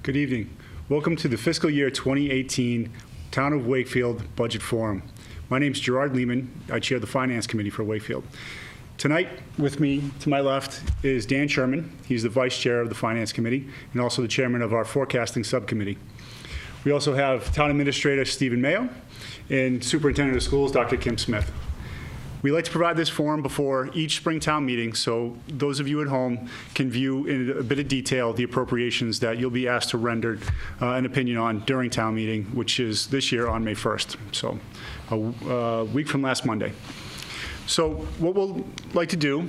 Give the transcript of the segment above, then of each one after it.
Good evening. Welcome to the fiscal year 2018 Town of Wakefield Budget Forum. My name is Gerard Lehman. I chair the Finance Committee for Wakefield. Tonight, with me to my left is Dan Sherman. He's the Vice Chair of the Finance Committee and also the Chairman of our Forecasting Subcommittee. We also have Town Administrator Stephen Mayo and Superintendent of Schools Dr. Kim Smith. We like to provide this forum before each spring town meeting so those of you at home can view in a bit of detail the appropriations that you'll be asked to render an opinion on during town meeting, which is this year on May 1st, so a week from last Monday. So what we'll like to do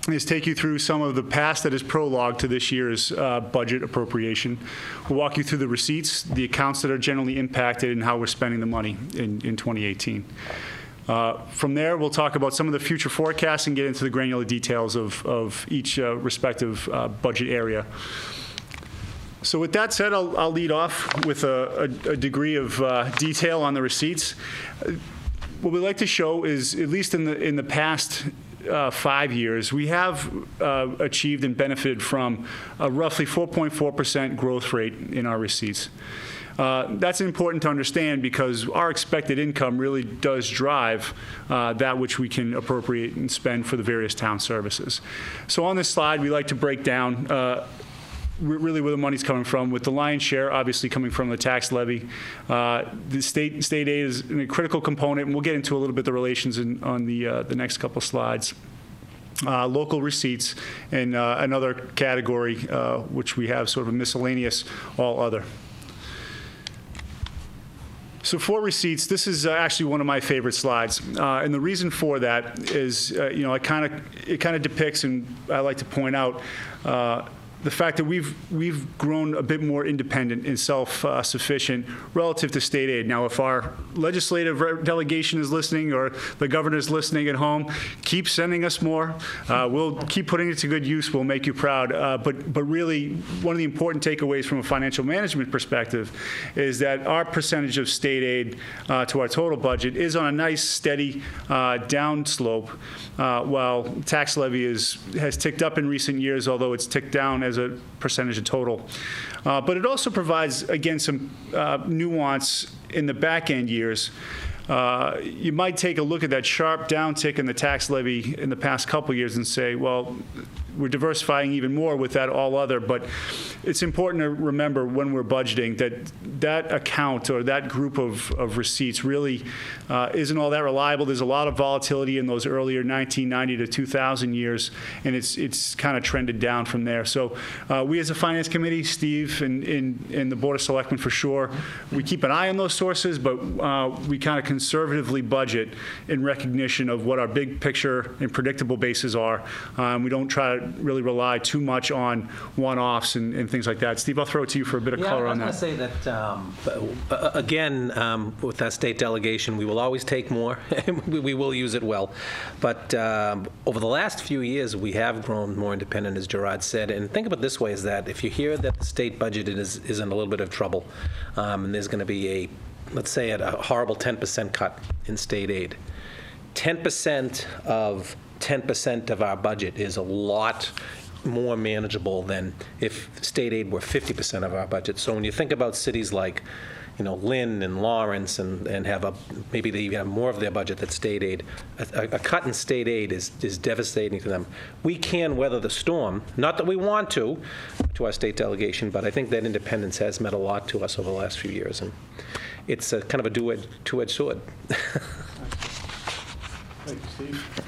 is take you through some of the past that is prologue to this year's budget appropriation. We'll walk you through the receipts, the accounts that are generally impacted, and how we're spending the money in 2018. From there, we'll talk about some of the future forecasts and get into the granular details of each respective budget area. So with that said, I'll lead off with a degree of detail on the receipts. What we like to show is, at least in the past 5 years, we have achieved and benefited from a roughly 4.4% growth rate in our receipts. That's important to understand because our expected income really does drive that which we can appropriate and spend for the various town services. So on this slide, we like to break down really where the money's coming from, with the lion's share obviously coming from the tax levy. The state aid is a critical component, and we'll get into a little bit the relations on the next couple slides. Local receipts, and another category which we have sort of a miscellaneous all other. So for receipts, this is actually one of my favorite slides, and the reason for that is, it kind of depicts, and I like to point out, the fact that we've grown a bit more independent and self-sufficient relative to state aid. Now, if our legislative delegation is listening or the governor's listening at home, keep sending us more. We'll keep putting it to good use. We'll make you proud. But really, one of the important takeaways from a financial management perspective is that our percentage of state aid to our total budget is on a nice, steady down slope, while tax levy has ticked up in recent years, although it's ticked down as a percentage of total. But it also provides, again, some nuance in the back-end years. You might take a look at that sharp downtick in the tax levy in the past couple of years and say, well, we're diversifying even more with that all other, but it's important to remember when we're budgeting that account or that group of receipts really isn't all that reliable. There's a lot of volatility in those earlier 1990 to 2000 years, and it's kind of trended down from there. So we as a Finance Committee, Steve and the Board of Selectmen for sure, we keep an eye on those sources, but we kind of conservatively budget in recognition of what our big picture and predictable bases are. We don't try to really rely too much on one-offs and things like that. Steve, I'll throw it to you for a bit of color on that. I was going to say that, again, with that state delegation, we will always take more. We will use it well. But over the last few years, we have grown more independent, as Gerard said. And think of it this way, is that if you hear that the state budget is in a little bit of trouble, and there's going to be let's say a horrible 10% cut in state aid, 10% of 10% of our budget is a lot more manageable than if state aid were 50% of our budget. So when you think about cities like, Lynn and Lawrence and have maybe they even have more of their budget than state aid, a cut in state aid is devastating to them. We can weather the storm, not that we want to our state delegation, but I think that independence has meant a lot to us over the last few years, and it's a kind of a two-edged sword. Thank you, Steve.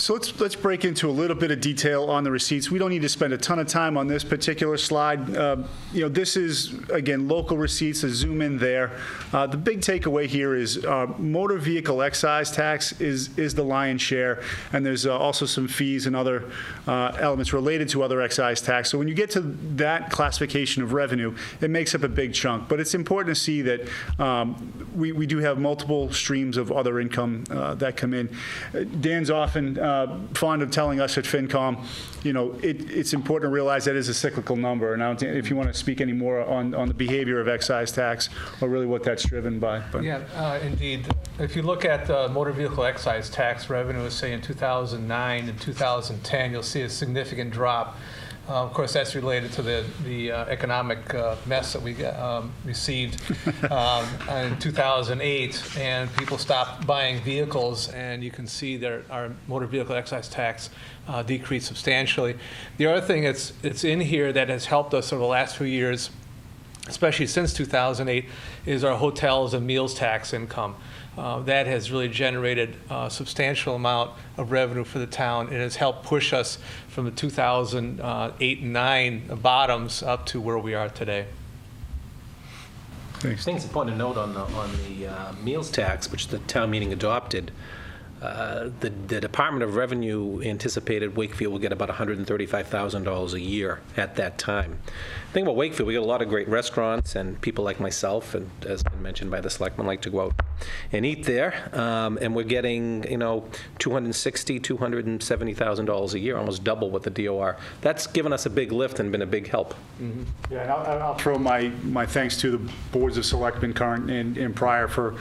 So let's break into a little bit of detail on the receipts. We don't need to spend a ton of time on this particular slide. This is, again, local receipts, a zoom in there. The big takeaway here is motor vehicle excise tax is the lion's share, and there's also some fees and other elements related to other excise tax. So when you get to that classification of revenue, it makes up a big chunk. But it's important to see that we do have multiple streams of other income that come in. Dan's often fond of telling us at FinCom, it's important to realize that is a cyclical number. And if you want to speak any more on the behavior of excise tax or really what that's driven by. Yeah, indeed. If you look at the motor vehicle excise tax revenue, say in 2009 and 2010, you'll see a significant drop. Of course, that's related to the economic mess that we received in 2008, and people stopped buying vehicles, and you can see that our motor vehicle excise tax decreased substantially. The other thing it's in here that has helped us over the last few years, especially since 2008, is our hotels and meals tax income. That has really generated a substantial amount of revenue for the town, and has helped push us from the 2008 and 9 bottoms up to where we are today. Thanks. I think it's important to note on the meals tax, which the town meeting adopted. The Department of Revenue anticipated Wakefield will get about $135,000 a year at that time. The thing about Wakefield, we get a lot of great restaurants, and people like myself, and as been mentioned by the selectmen, like to go out and eat there. And we're getting, $260,000, $270,000 a year, almost double what the DOR. That's given us a big lift and been a big help. Mm-hmm. Yeah, and I'll throw my thanks to the boards of selectmen, current and prior, for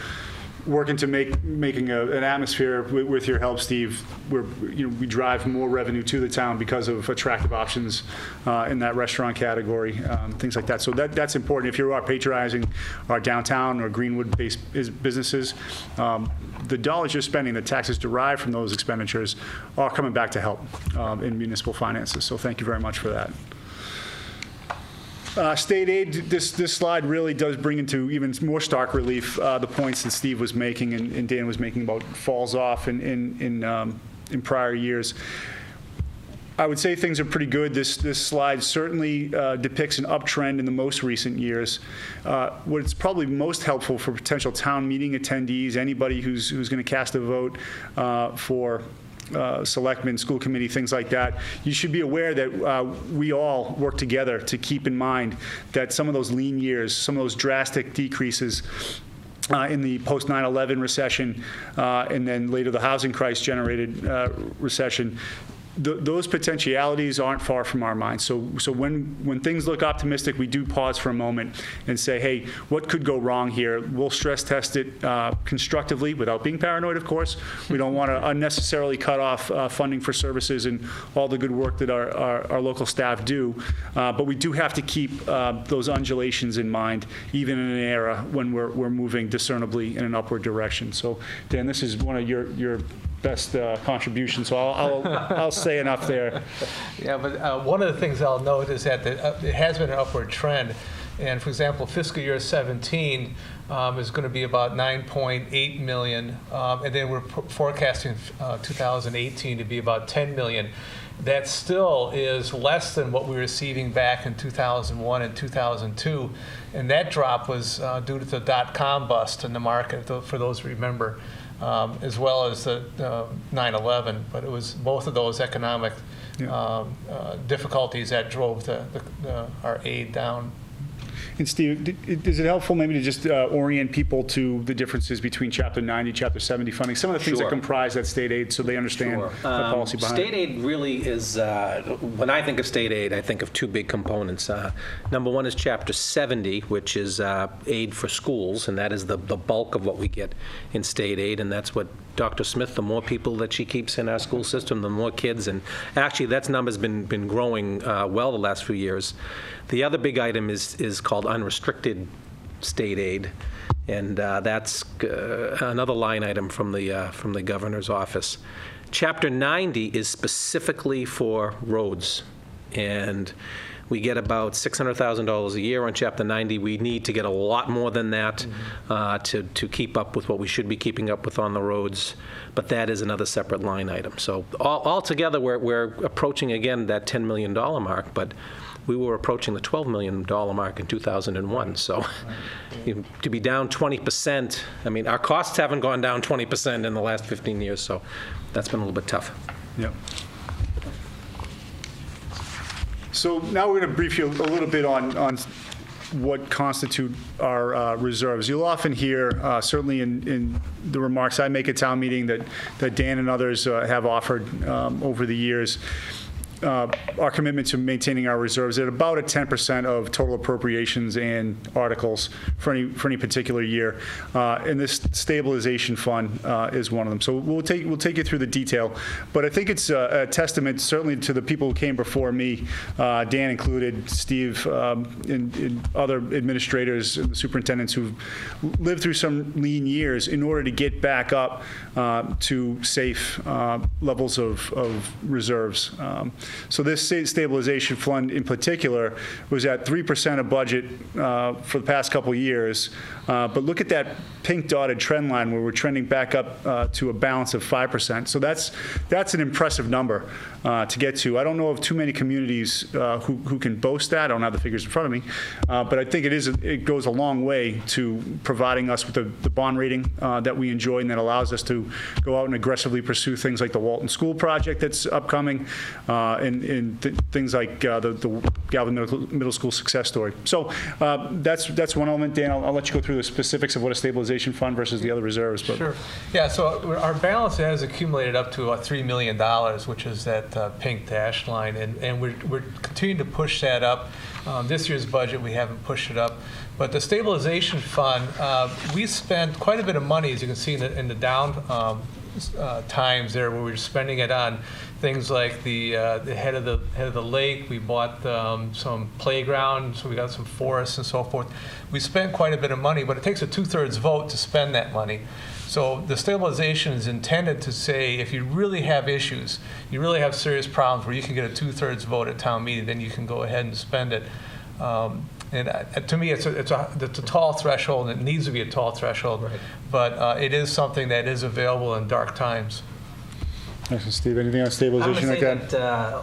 working to making an atmosphere with your help, Steve, where we drive more revenue to the town because of attractive options in that restaurant category, things like that. So that's important. If you are patronizing our downtown or Greenwood-based businesses, the dollars you're spending, the taxes derived from those expenditures, are coming back to help in municipal finances. So thank you very much for that. State aid, this slide really does bring into even more stark relief the points that Steve was making and Dan was making about falls off in prior years. I would say things are pretty good. This slide certainly depicts an uptrend in the most recent years. What's probably most helpful for potential town meeting attendees, anybody who's going to cast a vote for selectmen, school committee, things like that, you should be aware that we all work together to keep in mind that some of those lean years, some of those drastic decreases in the post 9/11 recession, and then later the housing crisis generated recession, those potentialities aren't far from our minds. So when things look optimistic, we do pause for a moment and say, hey, what could go wrong here? We'll stress test it constructively without being paranoid, of course. We don't want to unnecessarily cut off funding for services and all the good work that our local staff do. But we do have to keep those undulations in mind, even in an era when we're moving discernibly in an upward direction. So, Dan, this is one of your best contribution, so I'll say enough there. Yeah, but one of the things I'll note is that it has been an upward trend. And for example, fiscal year 17 is going to be about 9.8 million, and then we're forecasting 2018 to be about 10 million. That still is less than what we were receiving back in 2001 and 2002, and that drop was due to the dot-com bust in the market, for those who remember. As well as the 9/11, but it was both of those economic difficulties that drove our aid down. And Steve, is it helpful maybe to just orient people to the differences between Chapter 90, Chapter 70 funding, some of the things that comprise that state aid, so they understand the policy behind it? State aid really is, when I think of state aid, I think of two big components. Number one is Chapter 70, which is aid for schools, and that is the bulk of what we get in state aid, and that's what Dr. Smith, the more people that she keeps in our school system, the more kids, and actually that number's been growing well the last few years. The other big item is called unrestricted state aid, and that's another line item from the governor's office. Chapter 90 is specifically for roads, and we get about $600,000 a year on Chapter 90. We need to get a lot more than that to keep up with what we should be keeping up with on the roads, but that is another separate line item. So altogether, we're approaching, again, that $10 million mark, but we were approaching the $12 million mark in 2001. So to be down 20%, I mean, our costs haven't gone down 20% in the last 15 years, so that's been a little bit tough. Yep. So now we're going to brief you a little bit on what constitute our reserves. You'll often hear, certainly in the remarks I make at town meeting that Dan and others have offered over the years, our commitment to maintaining our reserves at about a 10% of total appropriations and articles for any particular year. And this stabilization fund is one of them. So we'll take you through the detail. But I think it's a testament certainly to the people who came before me, Dan included, Steve, and other administrators and superintendents who've lived through some lean years in order to get back up to safe levels of reserves. So this stabilization fund in particular was at 3% of budget for the past couple of years. But look at that pink dotted trend line where we're trending back up to a balance of 5%. So that's an impressive number to get to. I don't know of too many communities who can boast that. I don't have the figures in front of me. But I think it goes a long way to providing us with the bond rating that we enjoy and that allows us to go out and aggressively pursue things like the Walton School project that's upcoming and things like the Galvin Middle School success story. So that's one element. Dan, I'll let you go through the specifics of what a stabilization fund versus the other reserves. But. Sure. Yeah, so our balance has accumulated up to $3 million, which is that pink dashed line, and we're continuing to push that up. This year's budget, we haven't pushed it up. But the stabilization fund, we spent quite a bit of money, as you can see in the down times there, where we're spending it on things like the head of the lake. We bought some playground, so we got some forests and so forth. We spent quite a bit of money, but it takes a 2/3 vote to spend that money. So the stabilization is intended to say, if you really have issues, you really have serious problems where you can get a 2/3 vote at town meeting, then you can go ahead and spend it. And to me, it's a tall threshold, and it needs to be a tall threshold. Right. But it is something that is available in dark times. Thanks, Steve. Anything on stabilization like that?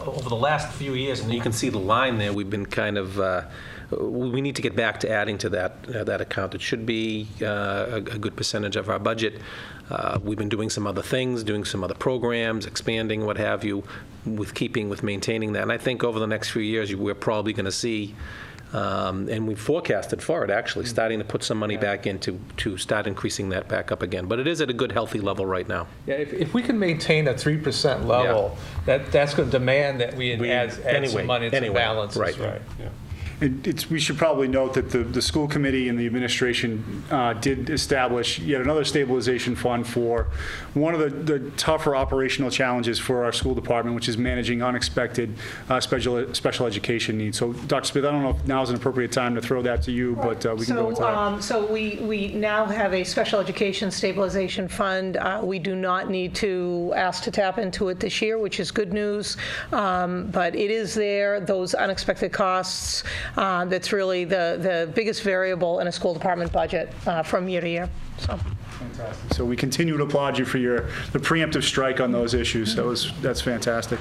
Over the last few years, and you can see the line there, we've been kind of. We need to get back to adding to that account. It should be a good percentage of our budget. We've been doing some other things, doing some other programs, expanding, what have you, with maintaining that. And I think over the next few years, we're probably going to see, and we forecasted for it actually, starting to put some money back in to start increasing that back up again. But it is at a good, healthy level right now. Yeah, if we can maintain a 3% level, that's going to demand that we add some money to balance. Right. Right. Yeah. We should probably note that the school committee and the administration did establish yet another stabilization fund for one of the tougher operational challenges for our school department, which is managing unexpected special education needs. So, Dr. Smith, I don't know if now is an appropriate time to throw that to you, but we can go into that. So we now have a special education stabilization fund. We do not need to ask to tap into it this year, which is good news. But it is there. Those unexpected costs. That's really the biggest variable in a school department budget from year to year. So. Fantastic. So we continue to applaud you for the preemptive strike on those issues. That's fantastic.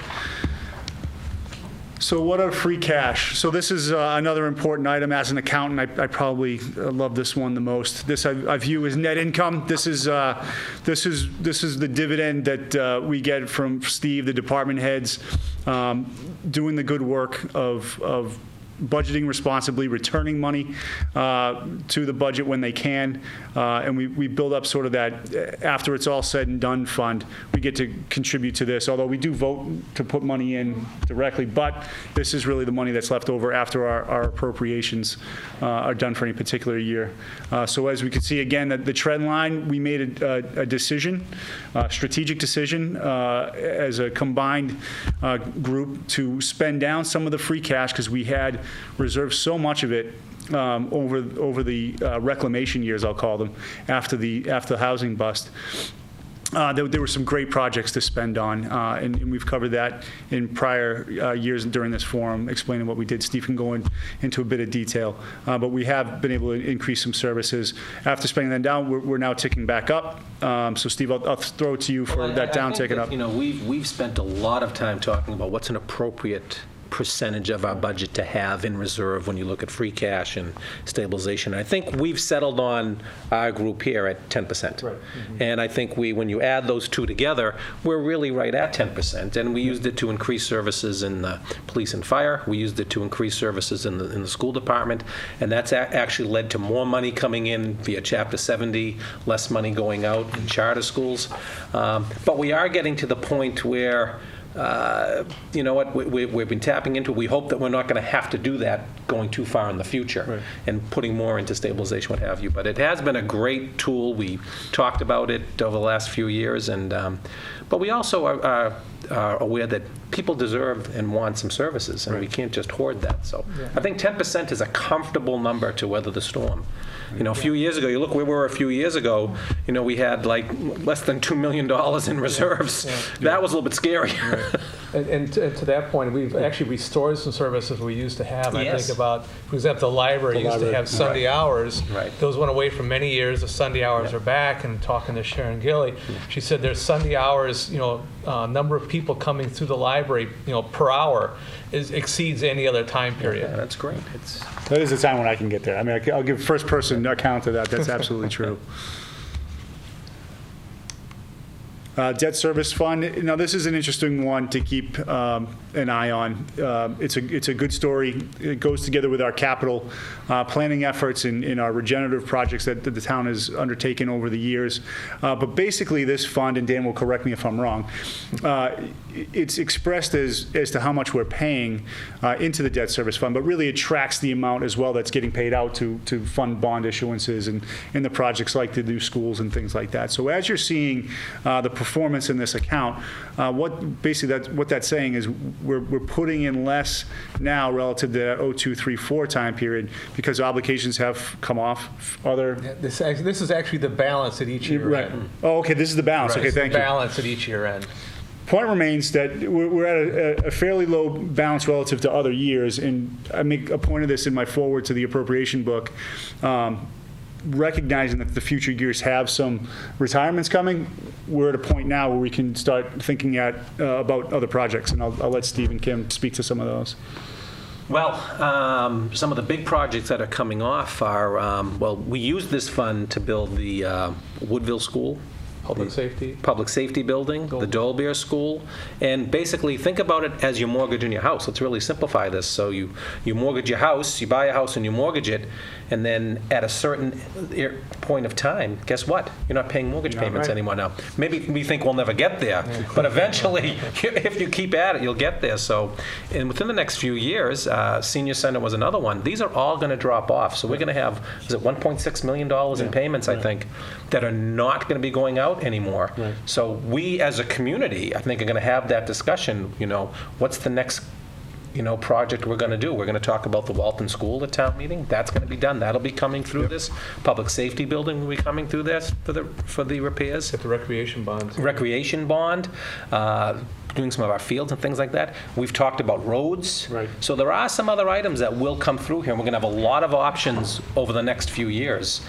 So what are free cash? So this is another important item. As an accountant, I probably love this one the most. This I view as net income. This is the dividend that we get from Steve, the department heads, doing the good work of budgeting responsibly, returning money to the budget when they can, and we build up sort of that, after it's all said and done fund, we get to contribute to this, although we do vote to put money in directly, but this is really the money that's left over after our appropriations are done for any particular year. So as we can see again, the trend line, we made a decision, a strategic decision as a combined group to spend down some of the free cash because we had reserved so much of it over the reclamation years, I'll call them, after the housing bust. There were some great projects to spend on, and we've covered that in prior years during this forum, explaining what we did. Steve can go into a bit of detail, but we have been able to increase some services. After spending them down, we're now ticking back up. So Steve, I'll throw it to you for that down ticking up. You know, we've spent a lot of time talking about what's an appropriate percentage of our budget to have in reserve when you look at free cash and stabilization. I think we've settled on our group here at 10%. Right. Mm-hmm. And I think when you add those two together, we're really right at 10%. And we used it to increase services in the police and fire. We used it to increase services in the school department. And that's actually led to more money coming in via Chapter 70, less money going out in charter schools. But we are getting to the point where you know what, we've been tapping into. We hope that we're not going to have to do that going too far in the future and putting more into stabilization, what have you. But it has been a great tool. We talked about it over the last few years, and but we also are aware that people deserve and want some services, and we can't just hoard that. So I think 10% is a comfortable number to weather the storm. You know, a few years ago, you look where we were a few years ago, you know, we had like less than $2 million in reserves. That was a little bit scary. And to that point, we've actually restored some services we used to have. I Yes. think about, for example, the library used to have Sunday hours. Right. Those went away for many years. The Sunday hours are back. And talking to Sharon Gilly, she said there's Sunday hours, you know, number of people coming through the library, you know, per hour exceeds any other time period. Yeah, that's great. That is the time when I can get there. I mean, I'll give first-person account of that. That's absolutely true. Debt service fund. Now, this is an interesting one to keep an eye on. It's a good story. It goes together with our capital planning efforts in our regenerative projects that the town has undertaken over the years. But basically, this fund, and Dan will correct me if I'm wrong, it's expressed as to how much we're paying into the debt service fund, but really it tracks the amount as well that's getting paid out to fund bond issuances and the projects like the new schools and things like that. So as you're seeing the performance in this account, what that's saying is we're putting in less now relative to that 0234 time period because obligations have come off. This is actually the balance at each year end. Oh, okay. This is the balance. Okay, thank you. Balance at each year end. Point remains that we're at a fairly low balance relative to other years, and I make a point of this in my forward to the appropriation book, recognizing that the future years have some retirements coming. We're at a point now where we can start thinking about other projects, and I'll let Steve and Kim speak to some of those. Well, some of the big projects that are coming off are, we use this fund to build the Woodville School. Public safety building, the Dolbear School, and basically think about it as your mortgage in your house. Let's really simplify this. So you mortgage your house, you buy a house and you mortgage it, and then at a certain point of time, guess what? You're not paying mortgage payments anymore now. Maybe we think we'll never get there, but eventually, if you keep at it, you'll get there. So, and within the next few years, Senior Center was another one. These are all going to drop off. So we're going to have, is it $1.6 million in payments, I think, that are not going to be going out anymore. So we as a community, I think, are going to have that discussion, you know, what's the next project we're going to do. We're going to talk about the Walton School at town meeting. That's going to be done. That'll be coming through this. Public safety building will be coming through this for the repairs. Get the recreation bond. Recreation bond. Doing some of our fields and things like that. We've talked about roads. Right. So there are some other items that will come through here, and we're going to have a lot of options over the next few years,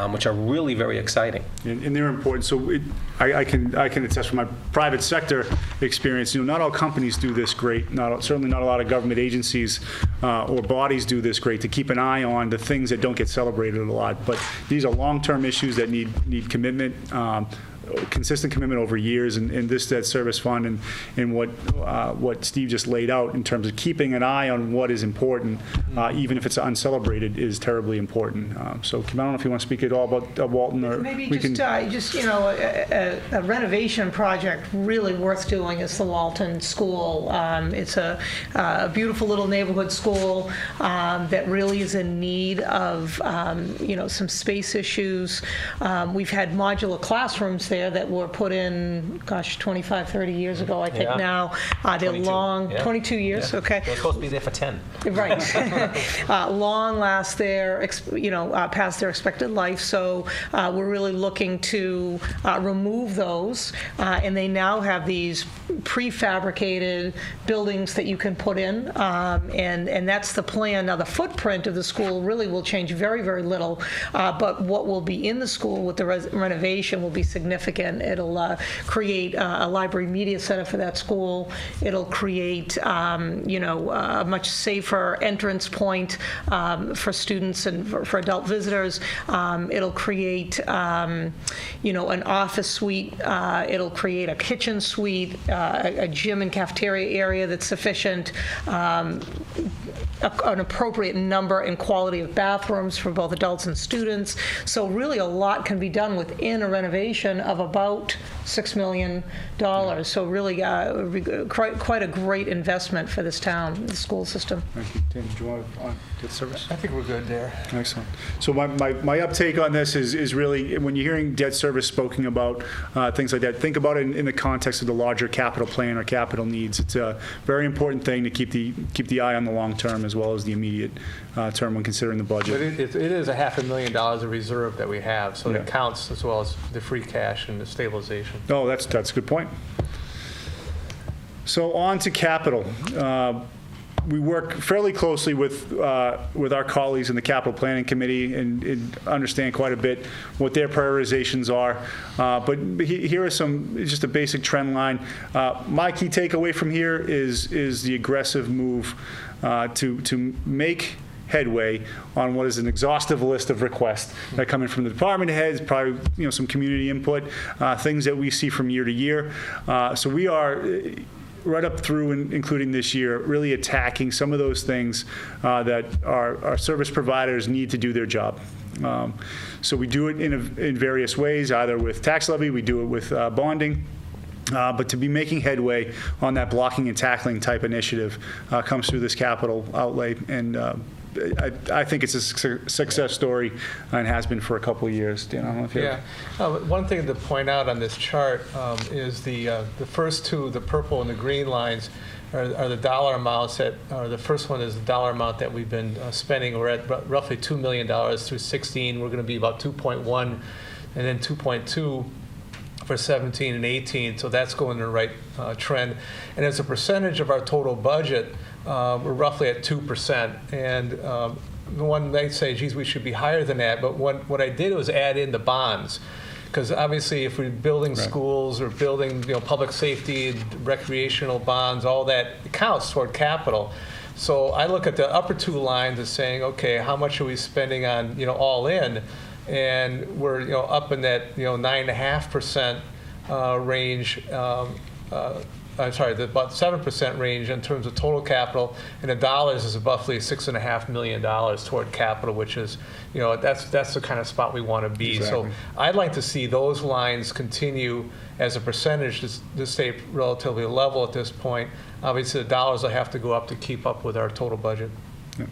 which are really very exciting. And they're important. So I can attest from my private sector experience. Not all companies do this great. Certainly not a lot of government agencies or bodies do this great to keep an eye on the things that don't get celebrated a lot. But these are long-term issues that need commitment. Consistent commitment over years, and this debt service fund and what Steve just laid out in terms of keeping an eye on what is important, even if it's uncelebrated, is terribly important. So, Kim, I don't know if you want to speak at all about Walton, or maybe we can. A renovation project really worth doing is the Walton School. It's a beautiful little neighborhood school that really is in need of some space issues. We've had modular classrooms there that were put in, 25, 30 years ago, I think now. They're 22 years, okay. They're supposed to be there for 10. Right. Long last there, past their expected life. So we're really looking to remove those. And they now have these prefabricated buildings that you can put in. And that's the plan. Now, the footprint of the school really will change very, very little. But what will be in the school with the renovation will be significant. It'll create a library media center for that school. It'll create, a much safer entrance point for students and for adult visitors. It'll create, an office suite. It'll create a kitchen suite, a gym and cafeteria area that's sufficient. An appropriate number and quality of bathrooms for both adults and students. So really a lot can be done within a renovation of about $6 million. So really quite a great investment for this town, the school system. Thank you. Dan, do you want to get service? I think we're good there. Excellent. So my uptake on this is really, when you're hearing debt service spoken about, things like that, think about it in the context of the larger capital plan or capital needs. It's a very important thing to keep the eye on the long term as well as the immediate term when considering the But budget. it is $500,000 of reserve that we have, so Yeah. it counts as well as the free cash and the stabilization. Oh, that's a good point. So on to capital. We work fairly closely with our colleagues in the capital planning committee and understand quite a bit what their prioritizations are. But here are just a basic trend line. My key takeaway from here is the aggressive move to make headway on what is an exhaustive list of requests that come in from the department heads, probably some community input, things that we see from year to year. So we are right up through, including this year, really attacking some of those things that our service providers need to do their job. So we do it in various ways, either with tax levy, we do it with bonding. But to be making headway on that blocking and tackling type initiative comes through this capital outlay, and I think it's a success story and has been for a couple of years. Dan, I don't know if you have... One thing to point out on this chart is the first two, the purple and the green lines, are the dollar amounts that, the first one is the dollar amount that we've been spending. We're at roughly $2 million through 16. We're going to be about 2.1 and then 2.2 for 17 and 18, so that's going in the right trend. And as a percentage of our total budget, we're roughly at 2%. And the one might say, geez, we should be higher than that, but what I did was add in the bonds. Because obviously if we're building schools or building public safety, recreational bonds, all that counts toward capital. So I look at the upper two lines as saying, okay, how much are we spending on all in? And we're up in that 9.5% range. I'm sorry, about 7% range in terms of total capital, and the dollars is roughly $6.5 million toward capital, which is that's the kind of spot we want to be. Exactly. So I'd like to see those lines continue as a percentage to stay relatively level at this point. Obviously, the dollars will have to go up to keep up with our total budget. Yeah.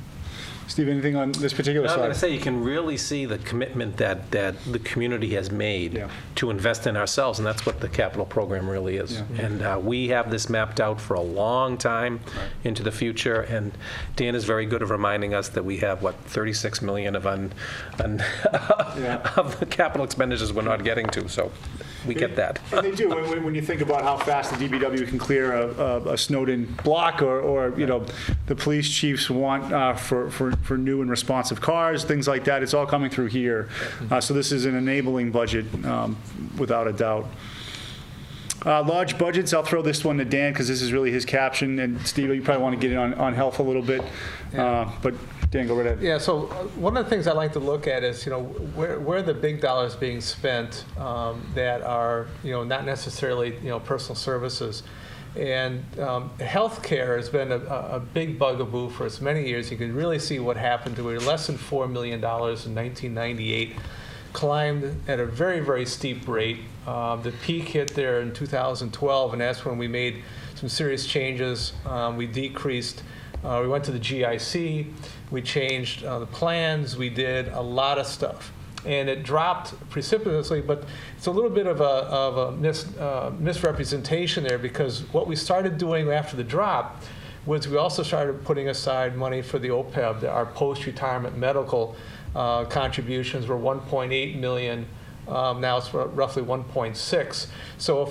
Steve, anything on this particular I'm slide? going to say you can really see the commitment that the community has made to invest in ourselves, and that's what the capital program really is. Yeah. And we have this mapped out for a long time into the future, and Dan is very good at reminding us that we have, $36 million of of the capital expenditures we're not getting to, so we get that. And they do. When you think about how fast the DBW can clear a Snowden block, or the police chiefs want for new and responsive cars, things like that, it's all coming through here. So this is an enabling budget, without a doubt. Large budgets, I'll throw this one to Dan because this is really his caption. And Steve, you probably want to get in on health a little bit. But Dan, go right ahead. Yeah, so one of the things I like to look at is, where the big dollars being spent that are, not necessarily, personal services. And healthcare has been a big bugaboo for us many years. You can really see what happened to it. Less than $4 million in 1998, climbed at a very, very steep rate. The peak hit there in 2012, and that's when we made some serious changes. We decreased. We went to the GIC. We changed the plans. We did a lot of stuff. And it dropped precipitously, but it's a little bit of a misrepresentation there, because what we started doing after the drop was we also started putting aside money for the OPEB, our post-retirement medical contributions were $1.8 million. Now it's roughly 1.6. So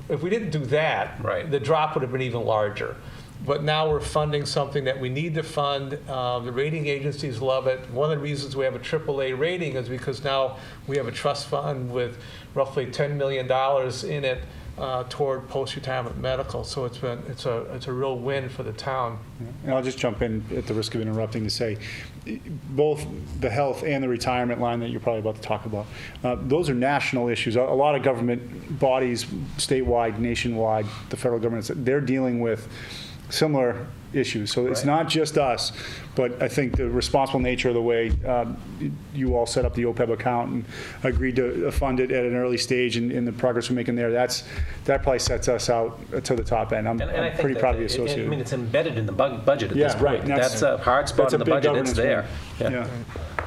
if we didn't do that, the drop would have been even larger. But now we're funding something that we need to fund. The rating agencies love it. One of the reasons we have a AAA rating is because now we have a trust fund with roughly $10 million in it toward post-retirement medical. So it's a real win for the town. And I'll just jump in at the risk of interrupting to say, both the health and the retirement line that you're probably about to talk about, those are national issues. A lot of government bodies, statewide, nationwide, the federal government, they're dealing with similar issues. So it's Right. not just us, but I think the responsible nature of the way you all set up the OPEB account and agreed to fund it at an early stage and the progress we're making there, that probably sets us out to the top end. I'm And I think pretty that proud of the I associated. mean, it's embedded in the budget at Yeah, this point. right, and That's a hard spot that's a in the big budget, it's governance there. win. Yeah.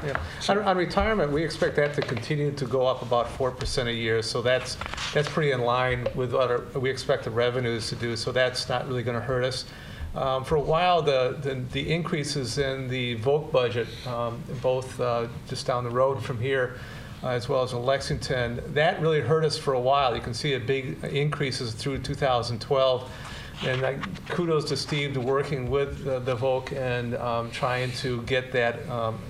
Yeah. On retirement, we expect that to continue to go up about 4% a year, so that's pretty in line with what we expect the revenues to do, so that's not really going to hurt us. For a while, the increases in the VOC budget, both just down the road from here, as well as in Lexington, that really hurt us for a while. You can see a big increases through 2012. And kudos to Steve to working with the VOC and trying to get that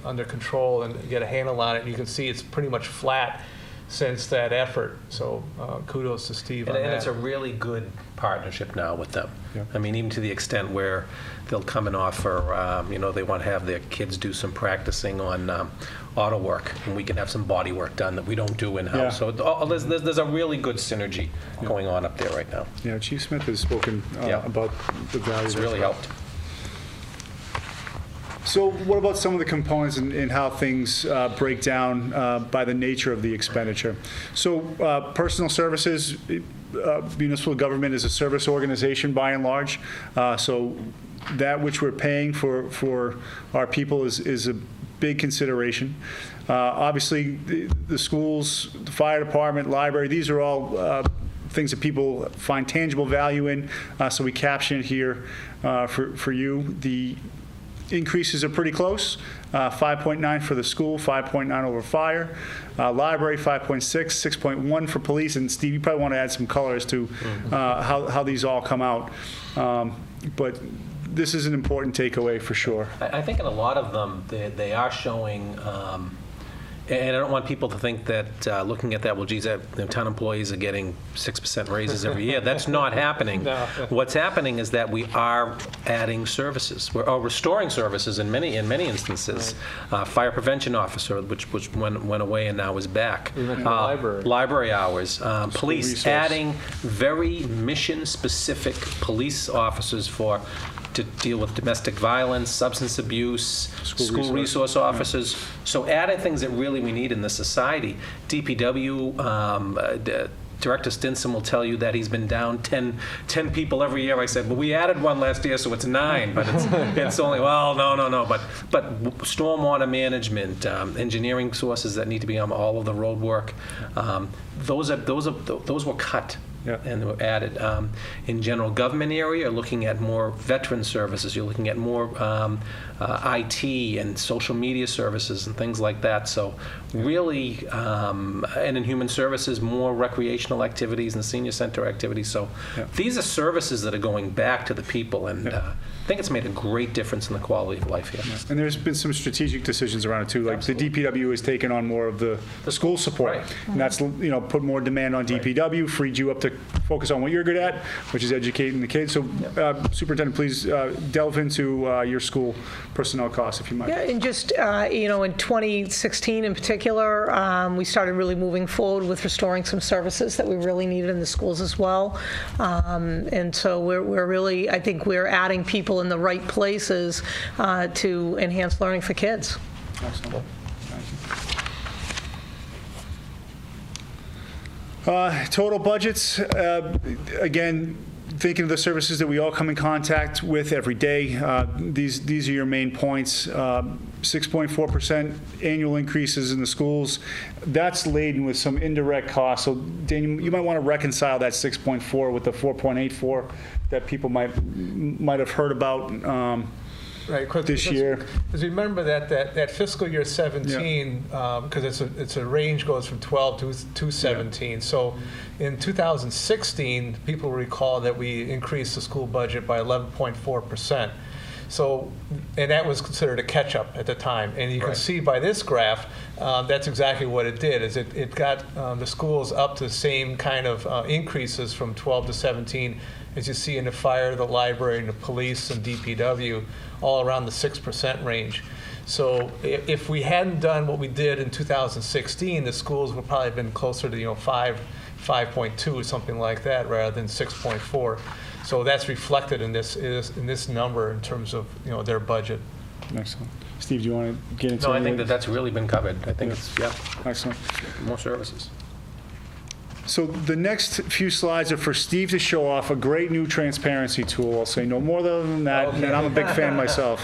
under control and get a handle on it. You can see it's pretty much flat since that effort. So kudos to Steve on that. And it's a really good partnership now with them. Yeah. I mean, even to the extent where they'll come and offer, they want to have their kids do some practicing on auto work, and we can have some body work done that we don't do in-house. Yeah. So there's a really good synergy going on up there right now. Yeah, Chief Smith has spoken Yeah. about the value. It's there. really helped. So what about some of the components and how things break down by the nature of the expenditure? So personal services, municipal government is a service organization by and large. So that which we're paying for our people is a big consideration. Obviously, the schools, the fire department, library, these are all things that people find tangible value in, so we caption it here for you. The increases are pretty close, 5.9 for the school, 5.9 over fire, library 5.6, 6.1 for police, and Steve, you probably want to add some color as to how these all come out. But this is an important takeaway for sure. I think in a lot of them, they are showing, and I don't want people to think that looking at that, well, geez, town employees are getting 6% raises every year. That's not happening. No. What's happening is that we are adding services. We're restoring services in many instances. Fire prevention officer, which went away and now is back. You mentioned the library. Library hours. Police, resource. adding very mission-specific police officers to deal with domestic violence, substance abuse, school resource officers. So adding things that really we need in this society. DPW, Director Stinson will tell you that he's been down 10 people every year. I said, well, we added one last year, so it's 9, but it's only, well, no. But stormwater management, engineering sources that need to be on all of the road work, those were cut. Yeah. And they were added. In general government area, you're looking at more veteran services. You're looking at more IT and social media services and things like that. So really, and in human services, more recreational activities and senior center activities. So these are services that are going back to the people, and I think it's made a great difference in the quality of life here. And there's been some strategic decisions around it too, like the DPW has taken on more of the school support. Right. And that's, put more demand on DPW, freed you up to focus on what you're good at, which is educating the kids. So Superintendent, please delve into your school personnel costs, if you might. Yeah, and just, in 2016 in particular, we started really moving forward with restoring some services that we really needed in the schools as well. And so we're really, I think we're adding people in the right places to enhance learning for kids. Excellent. Thank you. Total budgets, again, thinking of the services that we all come in contact with every day, these are your main points. 6.4% annual increases in the schools. That's laden with some indirect costs. So, Dan, you might want to reconcile that 6.4 with the 4.84 that people might have heard about. Right, this year. Because remember that fiscal year 17, because it's a range goes from 12 to 17. Yeah. So in 2016, people recall that we increased the school budget by 11.4%. So, and that was considered a catch-up at the time. And you can see by this graph, that's exactly what it did, is it got the schools up to the same kind of increases from 12 to 17, as you see in the fire, the library, and the police, and DPW, all around the 6% range. So if we hadn't done what we did in 2016, the schools would probably have been closer to 5.2 or something like that, rather than 6.4. So that's reflected in this number in terms of, their budget. Excellent. Steve, do you want to get into No, I any think of that's really been covered. I think it's, Excellent. more services. So the next few slides are for Steve to show off a great new transparency tool. I'll say no more than that, and I'm a big fan myself.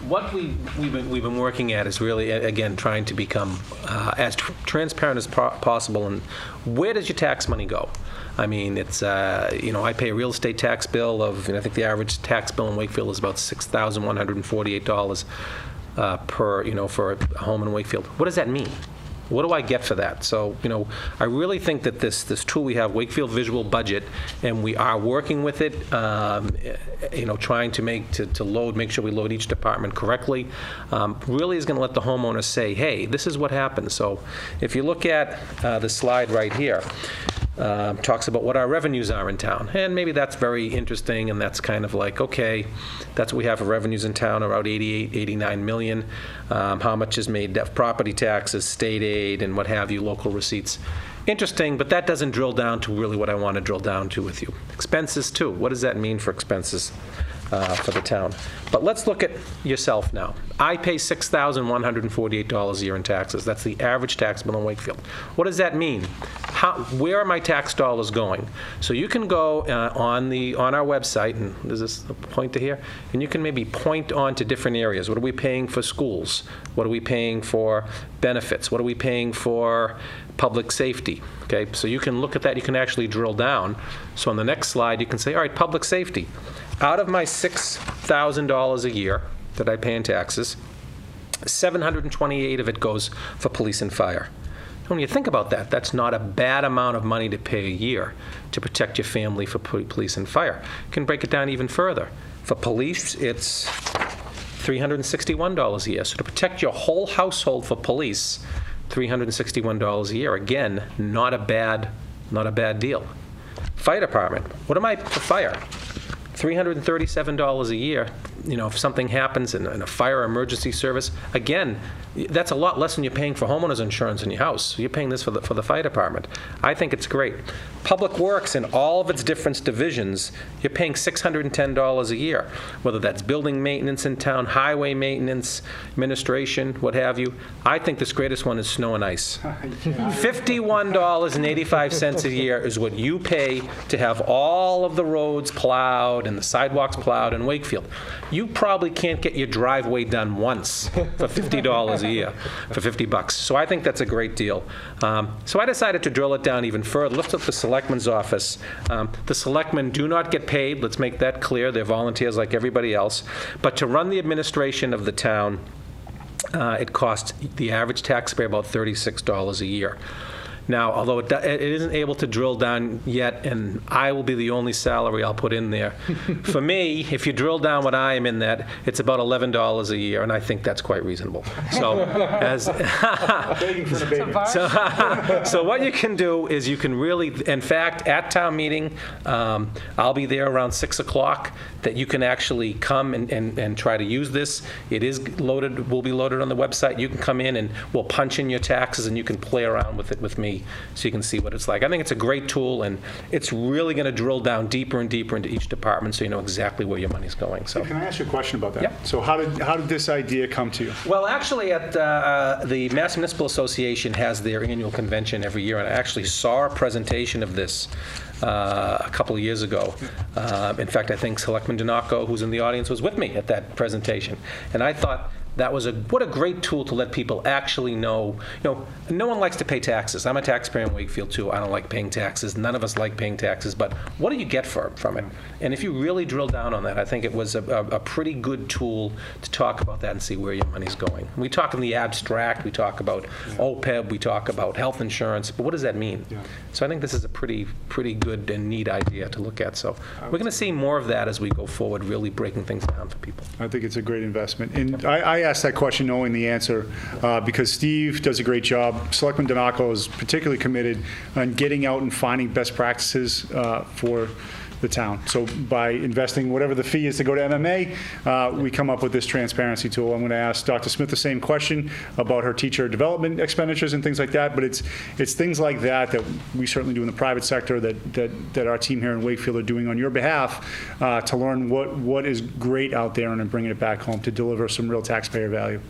What we've been working at is really, again, trying to become as transparent as possible. And where does your tax money go? I mean, it's, I pay a real estate tax bill of, I think the average tax bill in Wakefield is about $6,148 per, for a home in Wakefield. What does that mean? What do I get for that? So, I really think that this tool we have, Wakefield Visual Budget, and we are working with it, trying to make sure we load each department correctly, really is going to let the homeowner say, hey, this is what happens. So if you look at the slide right here, talks about what our revenues are in town. And maybe that's very interesting, and that's kind of like, okay, that's what we have for revenues in town, about 88, 89 million. How much is made of property taxes, state aid, and what have you, local receipts. Interesting, but that doesn't drill down to really what I want to drill down to with you. Expenses, too. What does that mean for expenses for the town? But let's look at yourself now. I pay $6,148 a year in taxes. That's the average tax bill in Wakefield. What does that mean? Where are my tax dollars going? So you can go on our website, and there's this pointer here, and you can maybe point on to different areas. What are we paying for schools? What are we paying for benefits? What are we paying for public safety? Okay, so you can look at that. You can actually drill down. So on the next slide, you can say, all right, public safety. Out of my $6,000 a year that I pay in taxes, $728 of it goes for police and fire. When you think about that, that's not a bad amount of money to pay a year to protect your family for police and fire. You can break it down even further. For police, it's $361 a year. So to protect your whole household for police, $361 a year. Again, not a bad deal. Fire department, what am I for fire? $337 a year, if something happens in a fire emergency service. Again, that's a lot less than you're paying for homeowners insurance in your house. So you're paying this for the fire department. I think it's great. Public Works in all of its different divisions, you're paying $610 a year, whether that's building maintenance in town, highway maintenance, administration, what have you. I think this greatest one is snow and ice. $51.85 a year is what you pay to have all of the roads plowed and the sidewalks plowed in Wakefield. You probably can't get your driveway done once for $50 a year, for $50. So I think that's a great deal. So I decided to drill it down even further. Lift up the selectman's office. The selectmen do not get paid. Let's make that clear. They're volunteers like everybody else. But to run the administration of the town, it costs the average taxpayer about $36 a year. Now, although it isn't able to drill down yet, and I will be the only salary I'll put in there. For me, if you drill down what I am in that, it's about $11 a year, and I think that's quite reasonable. So, so what you can do is you can really, in fact, at town meeting, I'll be there around 6 o'clock, that you can actually come and try to use this. It is loaded, will be loaded on the website. You can come in and we'll punch in your taxes, and you can play around with it with me, so you can see what it's like. I think it's a great tool, and it's really going to drill down deeper and deeper into each department, so you know exactly where your money's going. So, can I ask you a question about that? Yep. So how did this idea come to you? Well, actually, at the Mass Municipal Association has their annual convention every year, and I actually saw a presentation of this a couple of years ago. In fact, I think Selectman Donaco, who's in the audience, was with me at that presentation, and I thought that was what a great tool to let people actually know. No one likes to pay taxes. I'm a taxpayer in Wakefield too. I don't like paying taxes. None of us like paying taxes. But what do you get from it? And if you really drill down on that, I think it was a pretty good tool to talk about that and see where your money's going. We talk in the abstract. We talk about OPEB. We talk about health insurance. But what does that mean? Yeah. So I think this is a pretty good and neat idea to look at. So we're going to see more of that as we go forward, really breaking things down for people. I think it's a great investment. And I asked that question knowing the answer because Steve does a great job. Selectman Donaco is particularly committed on getting out and finding best practices for the town. So by investing whatever the fee is to go to MMA, we come up with this transparency tool. I'm going to ask Dr. Smith the same question about her teacher development expenditures and things like that, but it's things like that that we certainly do in the private sector that our team here in Wakefield are doing on your behalf to learn what is great out there and then bringing it back home to deliver some real taxpayer value.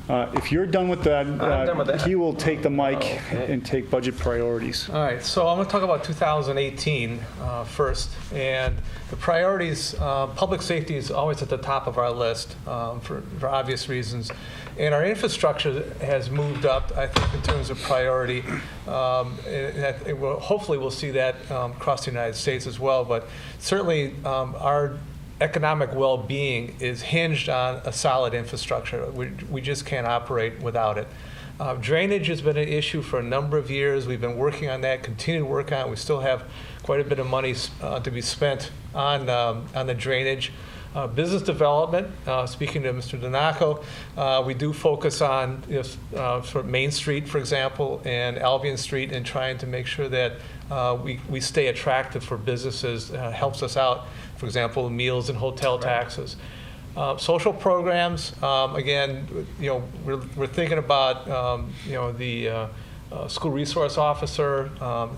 If you're done with that, done with that. he will take the mic Okay. and take budget priorities. All right, so I'm going to talk about 2018 first. And the priorities, public safety is always at the top of our list for obvious reasons. And our infrastructure has moved up, I think, in terms of priority. Hopefully we'll see that across the United States as well. But certainly our economic well-being is hinged on a solid infrastructure. We just can't operate without it. Drainage has been an issue for a number of years. We've been working on that, continue to work on it. We still have quite a bit of money to be spent on the drainage. Business development, speaking to Mr. Donaco, we do focus on sort of Main Street, for example, and Albion Street, and trying to make sure that we stay attractive for businesses, helps us out. For example, meals and hotel taxes. Social programs, again, we're thinking about, the school resource officer,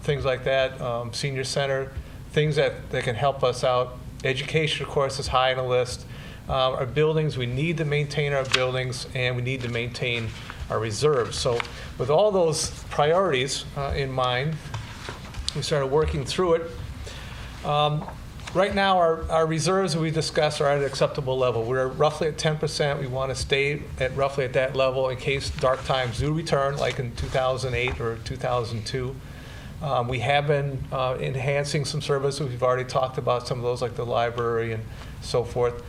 things like that, senior center, things that can help us out. Education, of course, is high on the list. Our buildings, we need to maintain our buildings, and we need to maintain our reserves. So with all those priorities in mind, we started working through it. Right now, our reserves that we discussed are at an acceptable level. We're roughly at 10%. We want to stay at roughly at that level in case dark times do return, like in 2008 or 2002. We have been enhancing some services. We've already talked about some of those, like the library and so forth.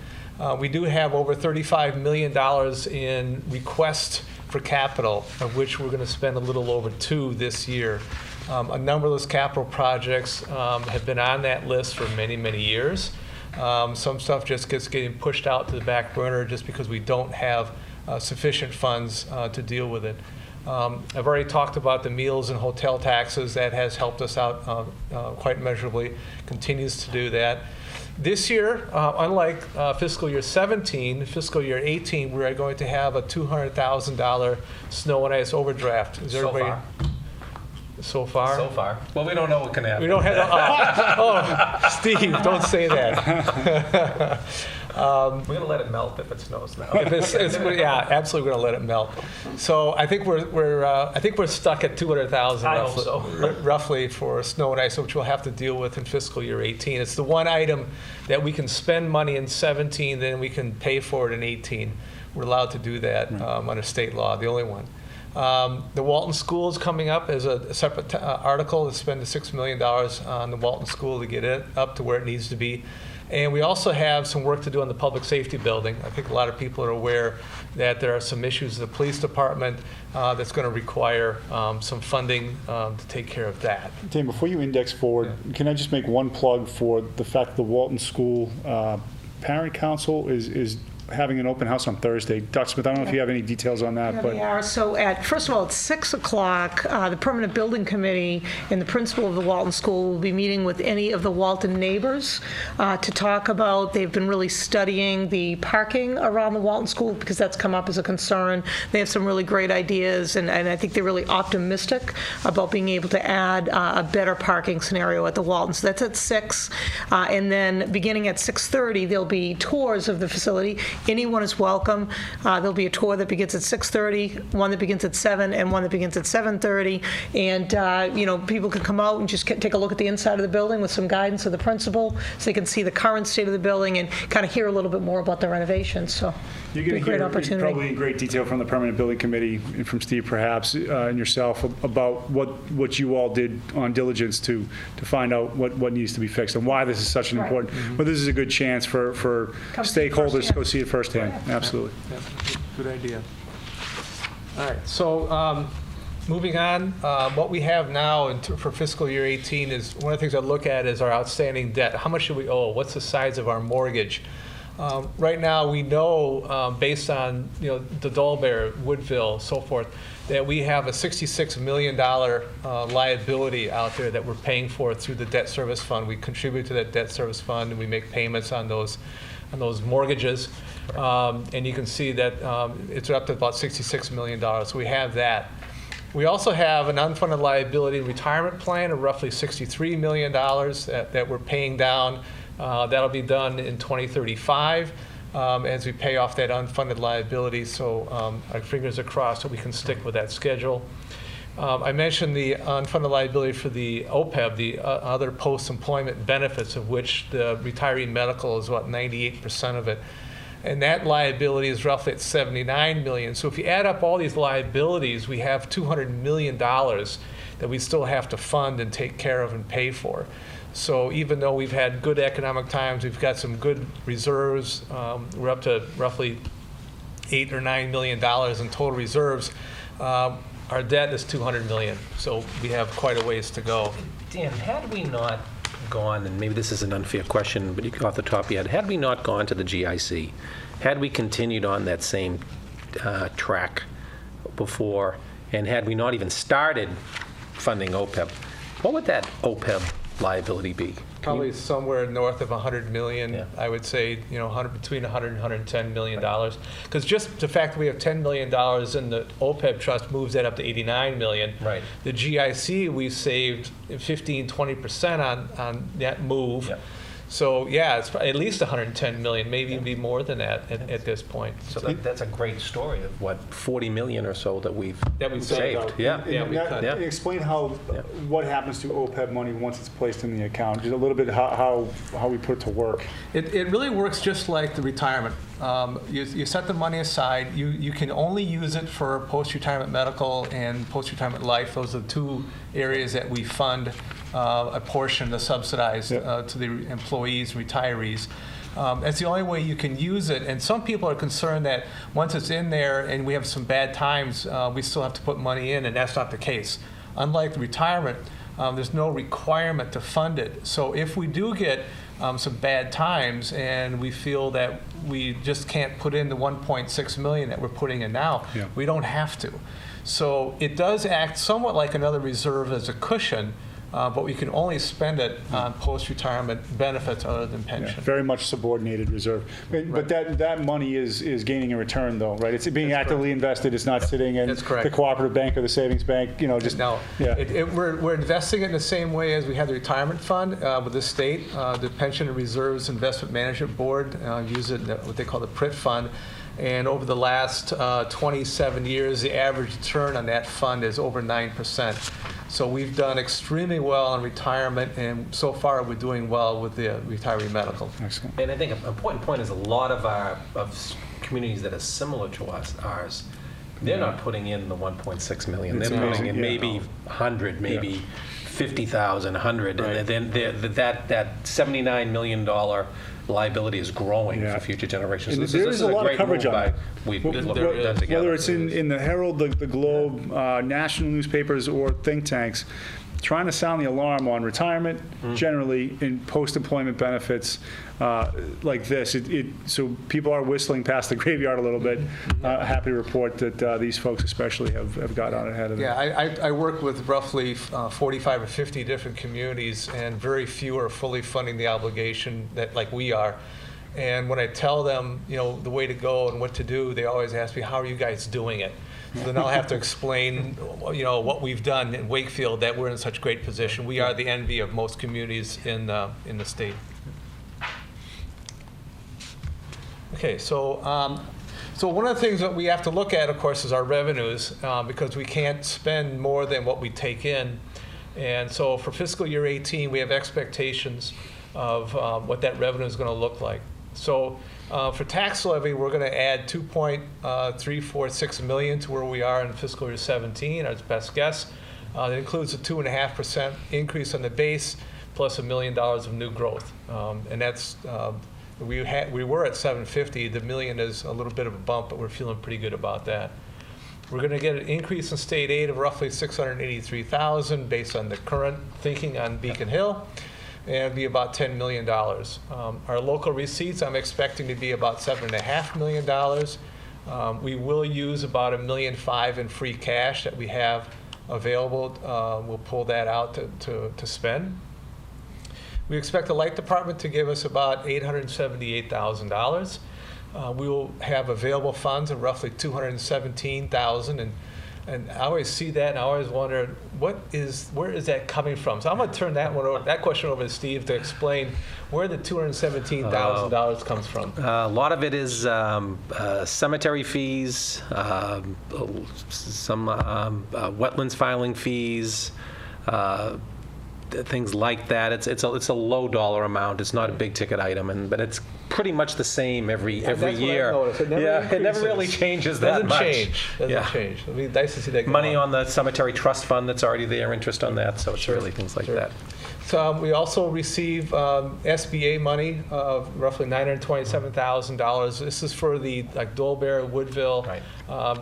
We do have over $35 million in requests for capital, of which we're going to spend a little over $2 million this year. A number of those capital projects have been on that list for many, many years. Some stuff just getting pushed out to the back burner just because we don't have sufficient funds to deal with it. I've already talked about the meals and hotel taxes. That has helped us out quite measurably, continues to do that. This year, unlike fiscal year 17, fiscal year 18, we are going to have a $200,000 snow and ice overdraft. Is everybody? So far? So far. Well, we don't know what can happen. We don't have. Steve, don't say that. We're going to let it melt if it snows now. Yeah, absolutely, we're going to let it melt. So I think we're stuck at 200,000 roughly for snow and ice, which we'll have to deal with in fiscal year 18. It's the one item that we can spend money in 17, then we can pay for it in 18. We're allowed to do that under state law, the only one. The Walton School is coming up as a separate article to spend the $6 million on the Walton School to get it up to where it needs to be. And we also have some work to do on the public safety building. I think a lot of people are aware that there are some issues in the police department that's going to require some funding to take care of that. Dan, before you index forward, can I just make one plug for the fact that the Walton School Parent Council is having an open house on Thursday. Dr. Smith, I don't know if you have any details on that. Yeah, they are. So first of all, at 6 o'clock, the Permanent Building Committee and the principal of the Walton School will be meeting with any of the Walton neighbors to talk about, they've been really studying the parking around the Walton School because that's come up as a concern. They have some really great ideas, and I think they're really optimistic about being able to add a better parking scenario at the Walton. So that's at 6. And then beginning at 6:30, there'll be tours of the facility. Anyone is welcome. There'll be a tour that begins at 6:30, one that begins at 7, and one that begins at 7:30. And people can come out and just take a look at the inside of the building with some guidance of the principal, so they can see the current state of the building and kind of hear a little bit more about the renovations. So you're going to hear probably in great detail from the Permanent Building Committee and from Steve perhaps and yourself about what you all did on diligence to find out what needs to be fixed and why this is such an important. But this is a good chance for stakeholders to go see it firsthand. Absolutely. Yeah, good idea. All right. So moving on, what we have now for fiscal year 18 is one of the things I look at is our outstanding debt. How much do we owe? What's the size of our mortgage? Right now, we know, based on, the Dolbear, Woodville, so forth, that we have a $66 million liability out there that we're paying for through the debt service fund. We contribute to that debt service fund, and we make payments on those mortgages. And you can see that it's up to about $66 million. So we have that. We also have an unfunded liability retirement plan of roughly $63 million that we're paying down. That'll be done in 2035 as we pay off that unfunded liability. So our fingers are crossed that we can stick with that schedule. I mentioned the unfunded liability for the OPEB, the other post-employment benefits, of which the retiree medical is about 98% of it. And that liability is roughly at $79 million. So if you add up all these liabilities, we have $200 million that we still have to fund and take care of and pay for. So even though we've had good economic times, we've got some good reserves, we're up to roughly $8 or $9 million in total reserves. Our debt is $200 million, so we have quite a ways to go. Dan, had we not gone, and maybe this is an unfair question, but you off the top of your head, had we not gone to the GIC, had we continued on that same track before, and had we not even started funding OPEB, what would that OPEB liability be? Probably somewhere north of $100 million, Yeah. I would say, between $100 and $110 million. Because just the fact that we have $10 million in the OPEB trust moves that up to $89 million. Right. The GIC, we saved 15-20% on that move. Yeah. So yeah, it's at least $110 million, maybe even be more than that at this point. So that's a great story of what, 40 million or so that we've That we've saved. Yeah. Yeah, we could. Yeah. Explain what happens to OPEB money once it's placed in the account. Just a little bit how we put it to work. It really works just like the retirement. You set the money aside. You can only use it for post-retirement medical and post-retirement life. Those are the two areas that we fund a portion, the subsidized, to the employees, retirees. That's the only way you can use it. And some people are concerned that once it's in there and we have some bad times, we still have to put money in, and that's not the case. Unlike the retirement, there's no requirement to fund it. So if we do get some bad times and we feel that we just can't put in the 1.6 million that we're putting in now, we don't have to. So it does act somewhat like another reserve as a cushion, but we can only spend it on post-retirement benefits other than pension. Very much subordinated reserve. But that money is gaining a return, though, right? It's being That's actively invested. It's not sitting in That's correct. the cooperative bank or the savings bank. No, we're investing it in the same way as we have the retirement fund with the state. The Pension and Reserves Investment Management Board use it in what they call the PRIT fund. And over the last 27 years, the average return on that fund is over 9%. So we've done extremely well on retirement, and so far we're doing well with the retiree medical. Excellent. And I think an important point is a lot of our communities that are similar to ours, they're not putting in the 1.6 million. It's They're putting amazing, in maybe 100, maybe 50,000, 100, Right. and then that $79 million liability is growing for future generations. And So there this is is a lot of great coverage move on it. we've Whether looked at together. Whether it's in the Herald, the Globe, national newspapers, or think tanks, trying to sound the alarm on retirement generally in post-employment benefits like this. So people are whistling past the graveyard a little bit. Happy to report that these folks especially have got on ahead of it. Yeah, I work with roughly 45 or 50 different communities, and very few are fully funding the obligation that like we are. And when I tell them, the way to go and what to do, they always ask me, how are you guys doing it? So then I'll have to explain, what we've done in Wakefield, that we're in such great position. We are the envy of most communities in the state. Okay, so one of the things that we have to look at, of course, is our revenues, because we can't spend more than what we take in. And so for fiscal year 18, we have expectations of what that revenue is going to look like. So for tax levy, we're going to add 2.346 million to where we are in fiscal year 17, our best guess. That includes a 2.5% increase on the base, plus $1 million of new growth. And that's we were at 750. The million is a little bit of a bump, but we're feeling pretty good about that. We're going to get an increase in state aid of roughly $683,000 based on the current thinking on Beacon Hill. and it'll be about $10 million. Our local receipts, I'm expecting to be about $7.5 million. We will use about $1.5 million in free cash that we have available. We'll pull that out to spend. We expect the light department to give us about $878,000. We will have available funds of roughly $217,000, and I always see that and I always wonder where is that coming from? So I'm going to turn that question over to Steve to explain where the $217,000 comes from. A lot of it is cemetery fees, some wetlands filing fees, things like that. It's a low dollar amount. It's not a big ticket item, but it's pretty much the same every year. What I noticed. It never really changes that much. Doesn't change. It'll be nice to see that go money on the cemetery trust fund that's already there, interest on that. So it's really things like that. So we also receive SBA money of roughly $927,000. This is for the Dolbear, Woodville. Right.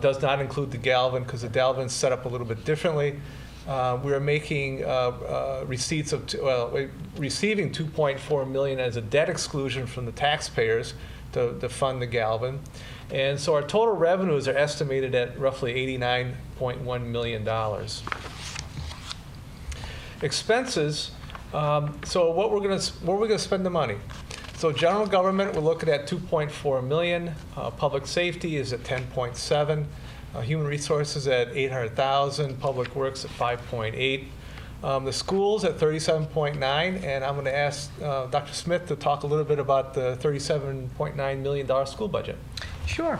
Does not include the Galvin because the Galvin's set up a little bit differently. We are making receipts of receiving $2.4 million as a debt exclusion from the taxpayers to fund the Galvin, and so our total revenues are estimated at roughly $89.1 million. Expenses. So what we're going to spend the money. So general government, we're looking at $2.4 million. Public safety is at $10.7 million. Human resources at $800,000, public works at $5.8. The schools at $37.9, and I'm going to ask Dr. Smith to talk a little bit about the $37.9 million school budget. Sure.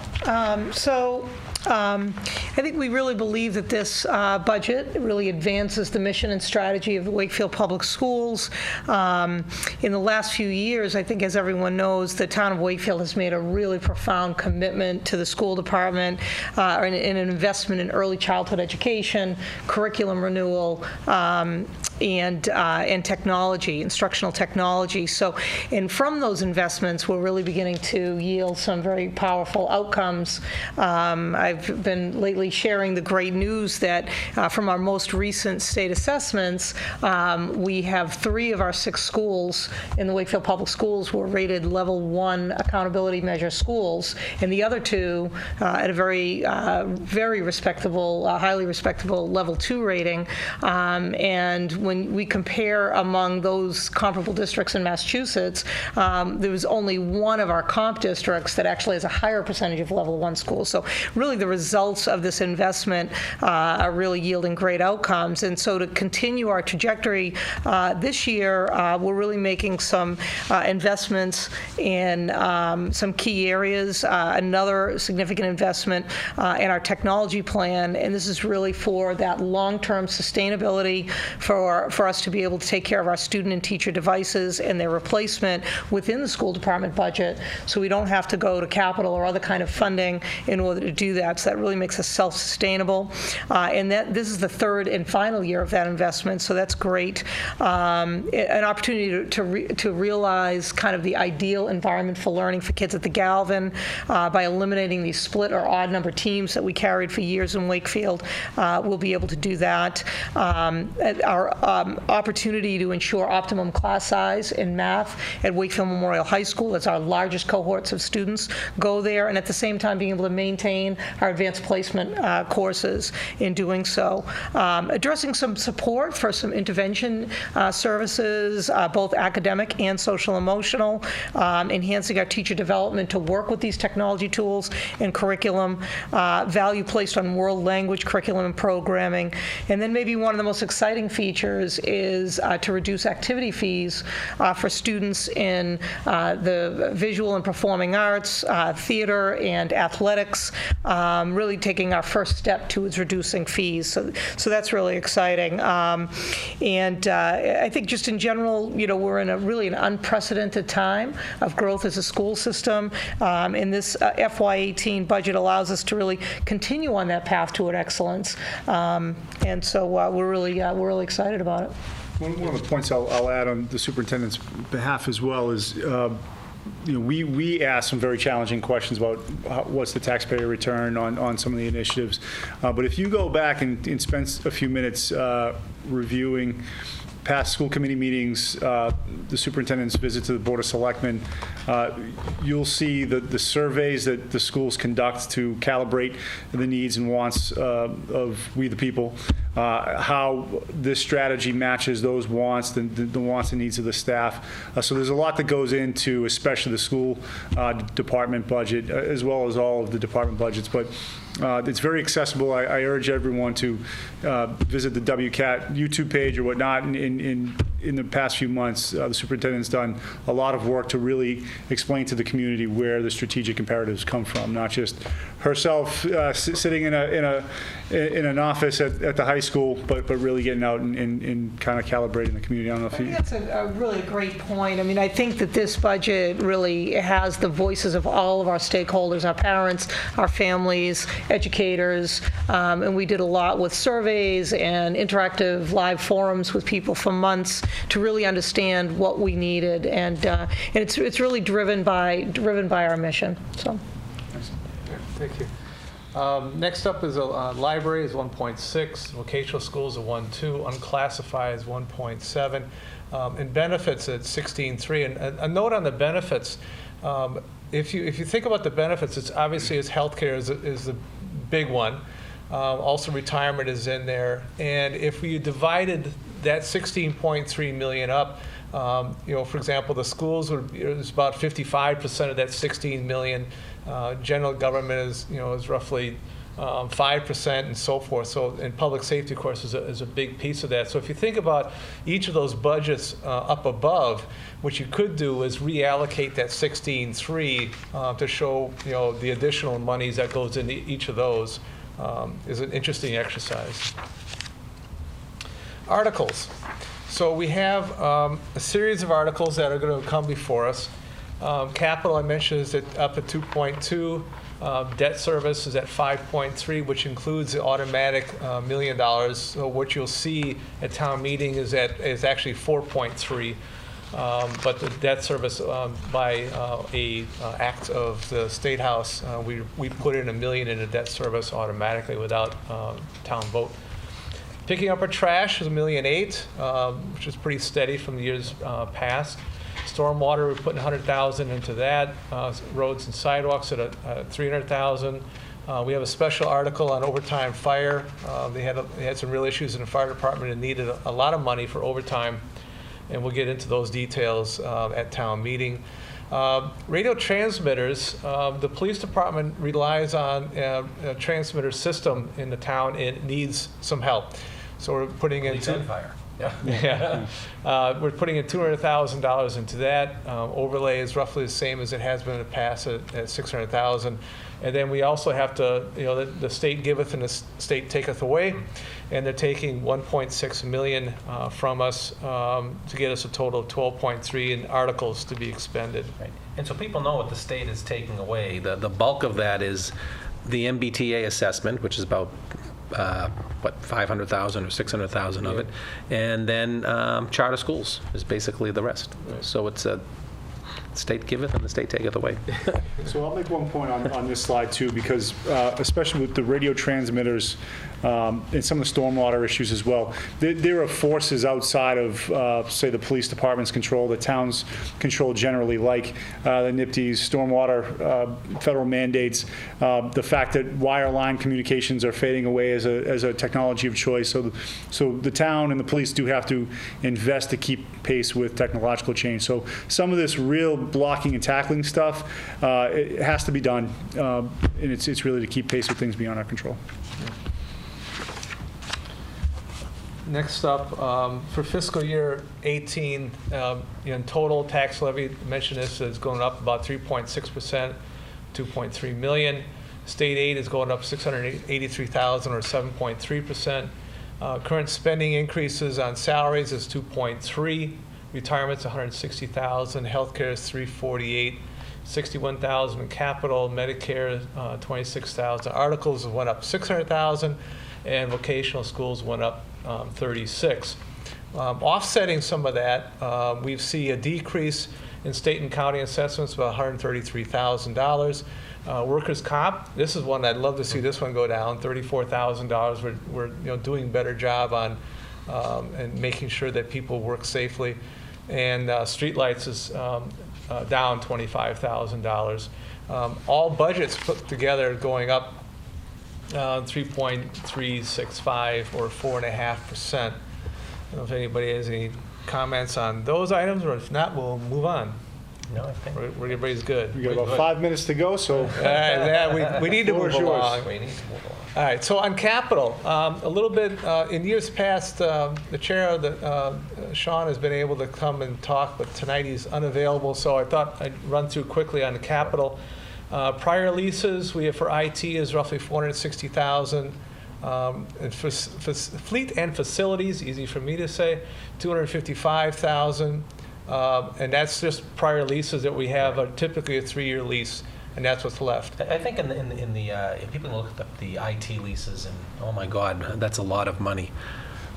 I think we really believe that this budget really advances the mission and strategy of the Wakefield Public Schools. In the last few years, I think, as everyone knows, the town of Wakefield has made a really profound commitment to the school department in an investment in early childhood education, curriculum renewal, and technology, instructional technology. So, and from those investments, we're really beginning to yield some very powerful outcomes. I've been lately sharing the great news that from our most recent state assessments, we have 3 of our 6 schools in the Wakefield Public Schools were rated level 1 accountability measure schools, and the other 2 at a very respectable, highly respectable level 2 rating. And when we compare among those comparable districts in Massachusetts, there was only one of our comp districts that actually has a higher percentage of level 1 schools. So really the results of this investment are really yielding great outcomes. And so to continue our trajectory this year, we're really making some investments in some key areas. Another significant investment in our technology plan, and this is really for that long-term sustainability for us to be able to take care of our student and teacher devices and their replacement within the school department budget, so we don't have to go to capital or other kind of funding in order to do that. So that really makes us self-sustainable. And this is the 3rd and final year of that investment, so that's great. An opportunity to realize kind of the ideal environment for learning for kids at the Galvin by eliminating these split or odd number teams that we carried for years in Wakefield. We'll be able to do that. Our opportunity to ensure optimum class size in math at Wakefield Memorial High School. That's our largest cohorts of students go there, and at the same time being able to maintain our advanced placement courses in doing so. Addressing some support for some intervention services, both academic and social emotional, enhancing our teacher development to work with these technology tools and curriculum, value placed on world language curriculum and programming, and then maybe one of the most exciting features is to reduce activity fees for students in the visual and performing arts, theater, and athletics, really taking our first step towards reducing fees. So that's really exciting. And I think just in general, we're in really an unprecedented time of growth as a school system. And this FY18 budget allows us to really continue on that path toward excellence. And so we're really excited about it. One of the points I'll add on the superintendent's behalf as well is, we asked some very challenging questions about what's the taxpayer return on some of the initiatives. But if you go back and spend a few minutes reviewing past school committee meetings, the superintendent's visit to the Board of Selectmen, you'll see the surveys that the schools conduct to calibrate the needs and wants of we the people, how this strategy matches those wants, the wants and needs of the staff. So there's a lot that goes into, especially the school department budget, as well as all of the department budgets. But it's very accessible. I urge everyone to visit the WCAT YouTube page or whatnot. In the past few months, the superintendent's done a lot of work to really explain to the community where the strategic imperatives come from, not just herself sitting in an office at the high school, but really getting out and kind of calibrating the community. I don't know if I think that's a really great point. I mean, I think that this budget really has the voices of all of our stakeholders, our parents, our families, educators, and we did a lot with surveys and interactive live forums with people for months to really understand what we needed, and it's really driven by our mission. So. Thank you. Next up is library is 1.6, vocational schools are 1.2, unclassified is 1.7, and benefits at 16.3. And a note on the benefits, if you think about the benefits, it's obviously healthcare is the big one. Also retirement is in there, and if we divided that 16.3 million up, for example, the schools is about 55% of that 16 million. General government is roughly 5% and so forth. So, and public safety, of course, is a big piece of that. So if you think about each of those budgets up above, what you could do is reallocate that 16.3 to show the additional monies that goes into each of those. Is an interesting exercise. Articles. So we have a series of articles that are going to come before us. Capital, I mentioned, is up at 2.2. Debt service is at 5.3, which includes the automatic $1 million. So what you'll see at town meeting is actually 4.3. But the debt service, by a act of the State House, we put in $1 million in the debt service automatically without town vote. Picking up our trash is $1.8 million, which is pretty steady from the years past. Stormwater, we're putting $100,000 into that. Roads and sidewalks at $300,000. We have a special article on overtime fire. They had some real issues in the fire department and needed a lot of money for overtime, and we'll get into those details at town meeting. Radio transmitters, the police department relies on a transmitter system in the town, and it needs some help. So we're putting in fire. Yeah. We're putting in $200,000 into that. Overlay is roughly the same as it has been in the past at $600,000. And then we also have to, the state giveth and the state taketh away, and they're taking 1.6 million from us to get us a total of 12.3 in articles to be expended. Right. And so people know what the state is taking away. The bulk of that is the MBTA assessment, which is about 500,000 or 600,000 of it, and then charter schools is basically the rest. Right. So it's a state giveth and the state taketh away. So I'll make one point on this slide too, because especially with the radio transmitters and some of the stormwater issues as well, there are forces outside of, say, the police department's control, the town's control generally, like the NIPTs, stormwater, federal mandates, the fact that wireline communications are fading away as a technology of choice. So the town and the police do have to invest to keep pace with technological change. So some of this real blocking and tackling stuff, it has to be done, and it's really to keep pace with things beyond our control. Next up, for fiscal year 18, in total tax levy, mentioned this, is going up about 3.6%, 2.3 million. State aid is going up 683,000 or 7.3%. Current spending increases on salaries is 2.3. Retirement's 160,000. Healthcare is 348. 61,000 in capital. Medicare 26,000. Articles went up 600,000, and vocational schools went up 36. Offsetting some of that, we see a decrease in state and county assessments of $133,000. Workers' comp, this is one I'd love to see this one go down, $34,000. We're doing a better job on and making sure that people work safely. And streetlights is down $25,000. All budgets put together going up 3.365 or 4.5%. I don't know if anybody has any comments on those items, or if not, we'll move on. No, I think Everybody's good. We got about 5 minutes to go, so. All right, yeah, we need to Floor move is yours. along. we need to move along. All right, so on capital, a little bit, in years past, the chair, Sean, has been able to come and talk, but tonight he's unavailable, so I thought I'd run through quickly on the capital. Prior leases, we have for IT is roughly $460,000. And for fleet and facilities, easy for me to say, $255,000. And that's just prior leases that we have, typically a 3-year lease, and that's what's left. I think if people look at the IT leases, and oh my God, that's a lot of money.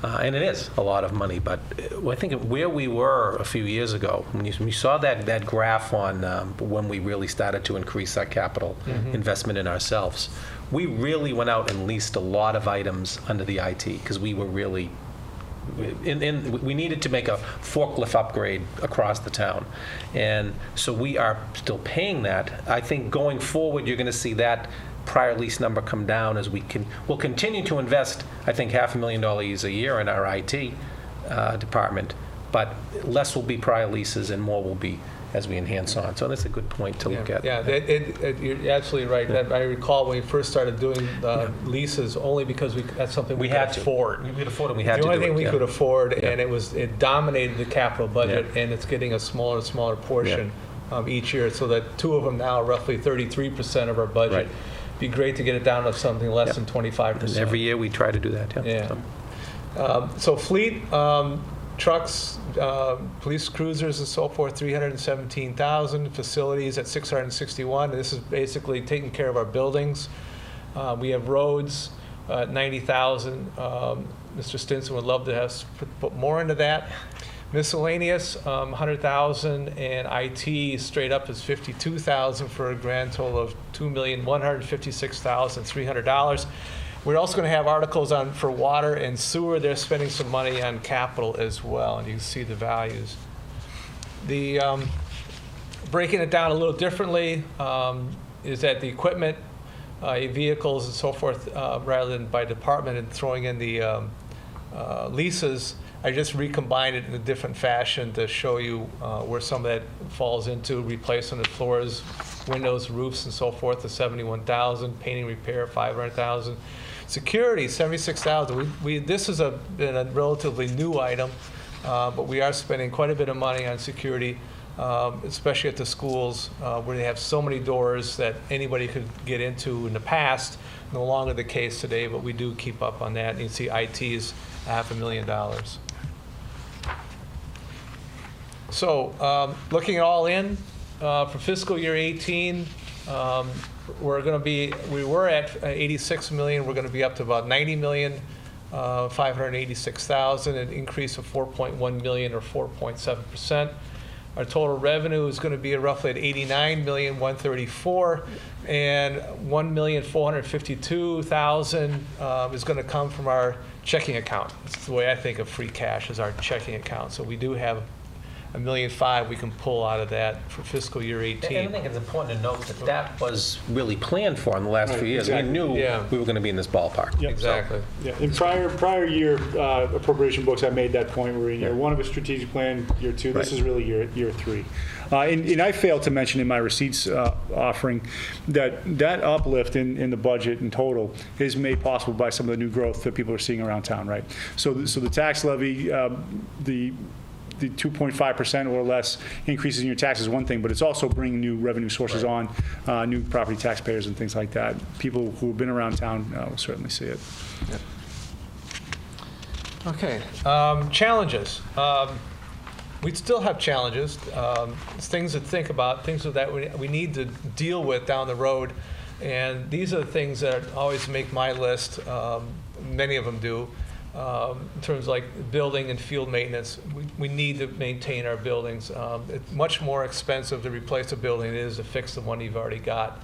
And it is a lot of money, but I think where we were a few years ago, when you saw that graph on when we really started to increase our capital investment in ourselves, we really went out and leased a lot of items under the IT because we were really, we needed to make a forklift upgrade across the town. And so we are still paying that. I think going forward, you're going to see that prior lease number come down as we'll continue to invest, I think, $500,000 a year in our IT department, but less will be prior leases and more will be as we enhance on. So that's a good point to look at. Yeah, you're absolutely right. I recall when we first started doing leases, only because that's something we had could to afford. We could afford it. We had to The do only thing it, we yeah. could afford, Yeah. and it dominated the capital budget, and it's getting a smaller and smaller portion each year. So that two of them now are roughly 33% of our budget. Right. Be great to get it down to something less than 25%. And every year we try to do that. Yeah. So, So fleet, trucks, police cruisers and so forth, 317,000. Facilities at 661. This is basically taking care of our buildings. We have roads, 90,000. Mr. Stinson would love to have us put more into that. Miscellaneous, 100,000, and IT straight up is 52,000 for a grand total of $2,156,300. We're also going to have articles on for water and sewer. They're spending some money on capital as well, and you can see the values. The breaking it down a little differently is that the equipment, vehicles, and so forth, rather than by department and throwing in the leases. I just recombined it in a different fashion to show you where some of that falls into: replacement of floors, windows, roofs, and so forth, the 71,000, painting, repair, 500,000, security, 76,000. This has been a relatively new item, but we are spending quite a bit of money on security, especially at the schools where they have so many doors that anybody could get into in the past. No longer the case today, but we do keep up on that. And you can see IT is $500,000. So looking at all in for fiscal year 18, we were at 86 million. We're going to be up to about 90 million, 586,000, an increase of 4.1 million or 4.7%. Our total revenue is going to be roughly at 89,134,000, and 1,452,000 is going to come from our checking account. That's the way I think of free cash, is our checking account. So we do have $1.5 million we can pull out of that for fiscal year 18. And I think it's important to note that was really planned for in the last few years. exactly. We knew Yeah. we were going to be in this ballpark. Yep. Exactly. Yeah, in prior year appropriation books, I made that point. We're in year one of a strategic plan, year two. This Right. is really year three. And I failed to mention in my receipts offering that uplift in the budget in total is made possible by some of the new growth that people are seeing around town, right? So the tax levy, the 2.5% or less increases in your taxes is one thing, but it's also bringing new revenue sources on, new property taxpayers and things like that. People who have been around town will certainly see it. Okay. Challenges. We still have challenges, things to think about, things that we need to deal with down the road. And these are the things that always make my list. Many of them do. In terms of like building and field maintenance, we need to maintain our buildings. It's much more expensive to replace a building than it is to fix the one you've already got.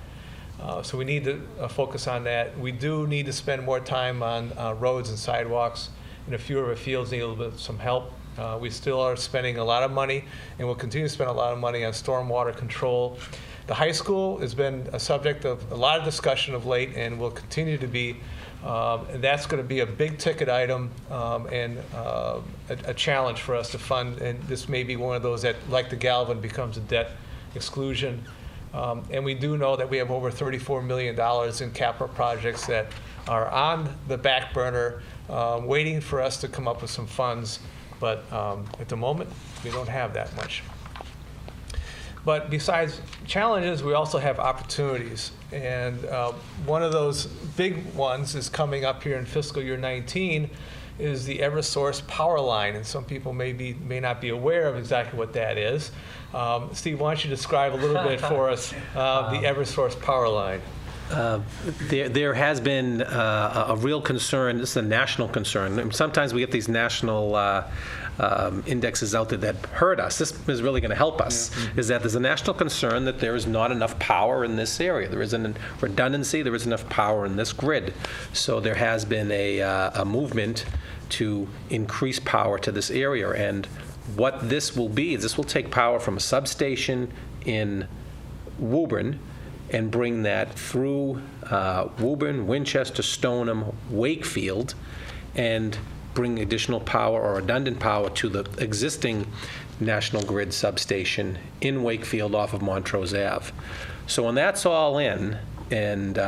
So we need to focus on that. We do need to spend more time on roads and sidewalks and a few of our fields need a little bit some help. We still are spending a lot of money, and we'll continue to spend a lot of money on stormwater control. The high school has been a subject of a lot of discussion of late, and will continue to be. And that's going to be a big ticket item and a challenge for us to fund. And this may be one of those that, like the Galvin, becomes a debt exclusion. And we do know that we have over $34 million in capital projects that are on the back burner, waiting for us to come up with some funds. But at the moment, we don't have that much. But besides challenges, we also have opportunities. And one of those big ones is coming up here in fiscal year 19 is the Eversource power line. And some people may not be aware of exactly what that is. Steve, why don't you describe a little bit for us the Eversource power line? There has been a real concern. This is a national concern. And sometimes we get these national indexes out there that hurt us. This is really going to help us. Is that there's a national concern that there is not enough power in this area. There isn't redundancy. There isn't enough power in this grid. So there has been a movement to increase power to this area. And what this will be is this will take power from a substation in Woburn and bring that through Woburn, Winchester, Stoneham, Wakefield, and bring additional power or redundant power to the existing National Grid substation in Wakefield off of Montrose Ave. So when that's all in, and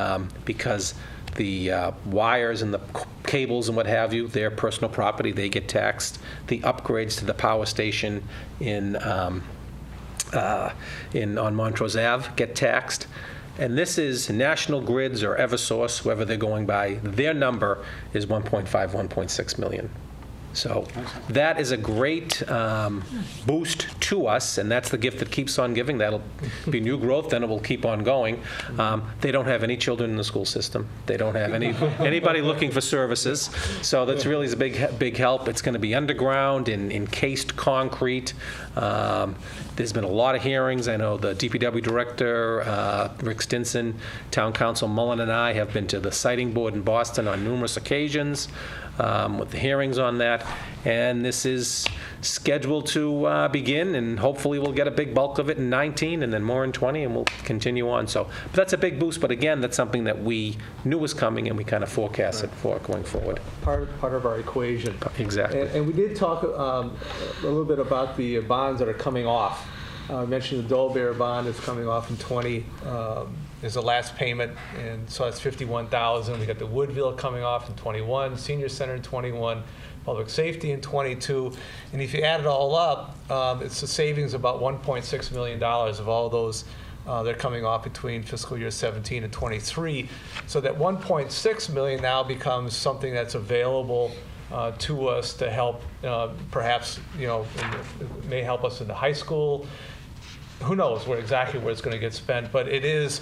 because the wires and the cables and what have you, they're personal property, they get taxed. The upgrades to the power station on Montrose Ave get taxed. And this is National Grids or Eversource, whoever they're going by, their number is 1.5, 1.6 million. So that is a great boost to us, and that's the gift that keeps on giving. That'll be new growth, then it will keep on going. They don't have any children in the school system. They don't have anybody looking for services. So that's really a big help. It's going to be underground in encased concrete. There's been a lot of hearings. I know the DPW director, Rick Stinson, Town Council Mullen, and I have been to the siting board in Boston on numerous occasions with the hearings on that. And this is scheduled to begin, and hopefully we'll get a big bulk of it in 19 and then more in 20, and we'll continue on. So, but that's a big boost. But again, that's something that we knew was coming, and we kind of forecasted for going forward. Part of our equation. Exactly. And we did talk a little bit about the bonds that are coming off. I mentioned the Dolbear bond is coming off in 20. Is the last payment, and so that's $51,000. We got the Woodville coming off in 21, Senior Center in 21, Public Safety in 22, and if you add it all up, it's a savings of about $1.6 million of all those they're coming off between fiscal year 17 and 23. So that $1.6 million now becomes something that's available to us to help, perhaps, it may help us in the high school. Who knows exactly where it's going to get spent, but it is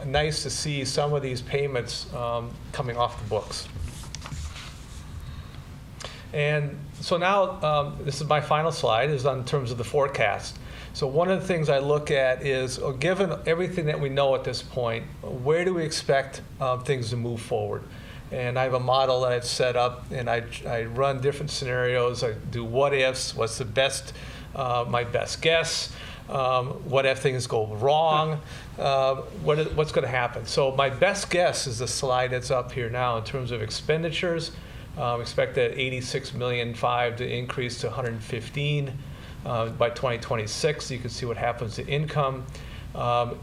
nice to see some of these payments coming off the books. And so now, this is my final slide, is on terms of the forecast. So one of the things I look at is, given everything that we know at this point, where do we expect things to move forward? And I have a model that I've set up, and I run different scenarios. I do what ifs, what's the best, my best guess, what if things go wrong, what's going to happen. So my best guess is the slide that's up here now in terms of expenditures. Expect that $86.5 million to increase to 115 by 2026. You can see what happens to income.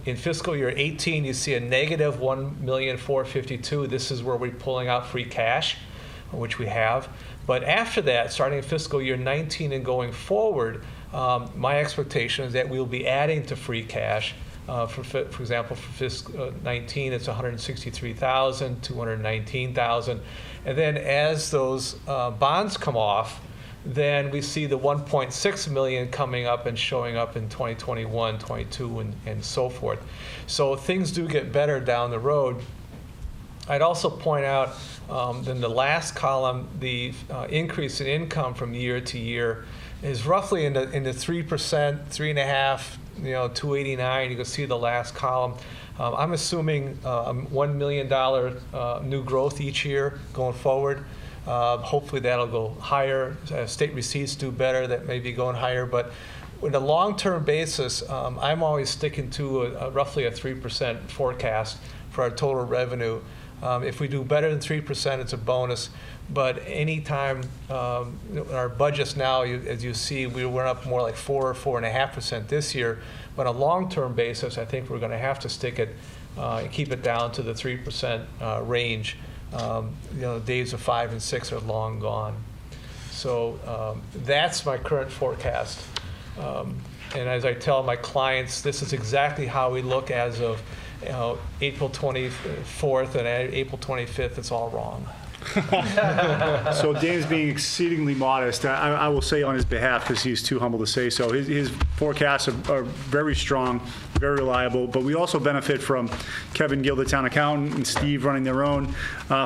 In fiscal year 18, you see a negative $1,452,000. This is where we're pulling out free cash, which we have. But after that, starting in fiscal year 19 and going forward, my expectation is that we'll be adding to free cash. For example, for fiscal 19, it's 163,000, 219,000. And then as those bonds come off, then we see the 1.6 million coming up and showing up in 2021, 22, and so forth. So things do get better down the road. I'd also point out in the last column, the increase in income from year to year is roughly in the 3%, 3.5%, 289. You can see the last column. I'm assuming $1 million new growth each year going forward. Hopefully that'll go higher. State receipts do better, that may be going higher. But in a long-term basis, I'm always sticking to roughly a 3% forecast for our total revenue. If we do better than 3%, it's a bonus. But anytime our budgets now, as you see, we went up more like 4.5% this year. But on a long-term basis, I think we're going to have to stick it and keep it down to the 3% range. Days of 5 and 6 are long gone. So that's my current forecast. And as I tell my clients, this is exactly how we look as of April 24th, and April 25th, it's all wrong. So Dan's being exceedingly modest. I will say on his behalf, because he's too humble to say so. His forecasts are very strong, very reliable, but we also benefit from Kevin Gill, the town accountant, and Steve running their own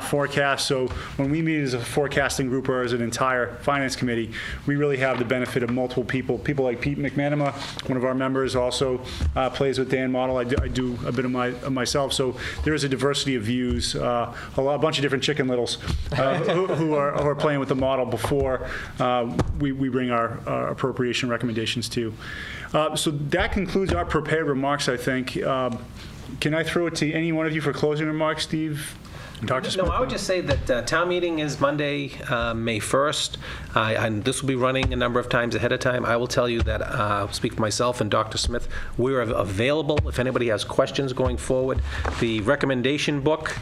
forecast. So when we meet as a forecasting group or as an entire finance committee, we really have the benefit of multiple people. People like Pete McManama, one of our members, also plays with Dan Model. I do a bit of myself. So there is a diversity of views, a bunch of different chicken littles who are playing with the model before we bring our appropriation recommendations to. So that concludes our prepared remarks, I think. Can I throw it to any one of you for closing remarks, Steve? Dr. Smith? No, I would just say that town meeting is Monday, May 1st. And this will be running a number of times ahead of time. I will tell you that, I'll speak for myself and Dr. Smith, we're available if anybody has questions going forward. The recommendation book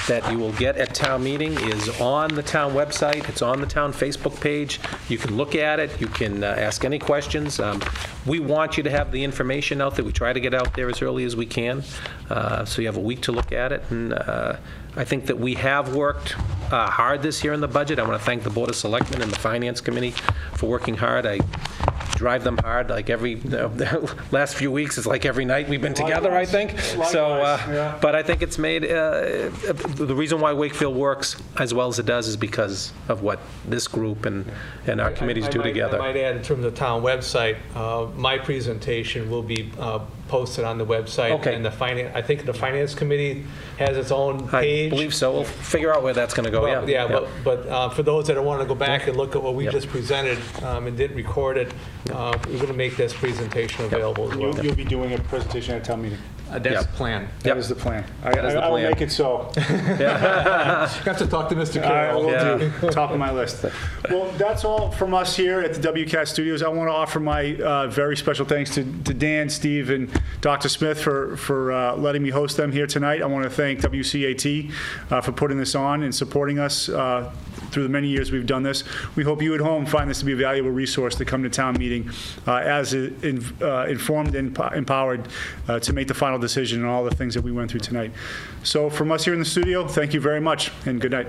that you will get at town meeting is on the town website. It's on the town Facebook page. You can look at it. You can ask any questions. We want you to have the information out there. We try to get out there as early as we can. So you have a week to look at it. And I think that we have worked hard this year in the budget. I want to thank the Board of Selectmen and the Finance Committee for working hard. I drive them hard like every last few weeks. It's like every night we've been together, I think. So, yeah. but I think it's made the reason why Wakefield works as well as it does is because of what this group and our committees do together. I might add, in terms of the town website, my presentation will be posted on the website. Okay. And I think the Finance Committee has its own page. I believe so. We'll figure out where that's going to go. Well, yeah. But for those that want to go back and look at what we just presented and didn't record it, we're going to make this presentation available as well. You'll be doing a presentation at town meeting. That's the plan. That is the plan. That is the I will plan. make it so. You have to talk to Mr. Carroll. I will do. Top of my list. Well, that's all from us here at the WCAT Studios. I want to offer my very special thanks to Dan, Steve, and Dr. Smith for letting me host them here tonight. I want to thank WCAT for putting this on and supporting us through the many years we've done this. We hope you at home find this to be a valuable resource to come to town meeting as informed and empowered to make the final decision on all the things that we went through tonight. So from us here in the studio, thank you very much and good night.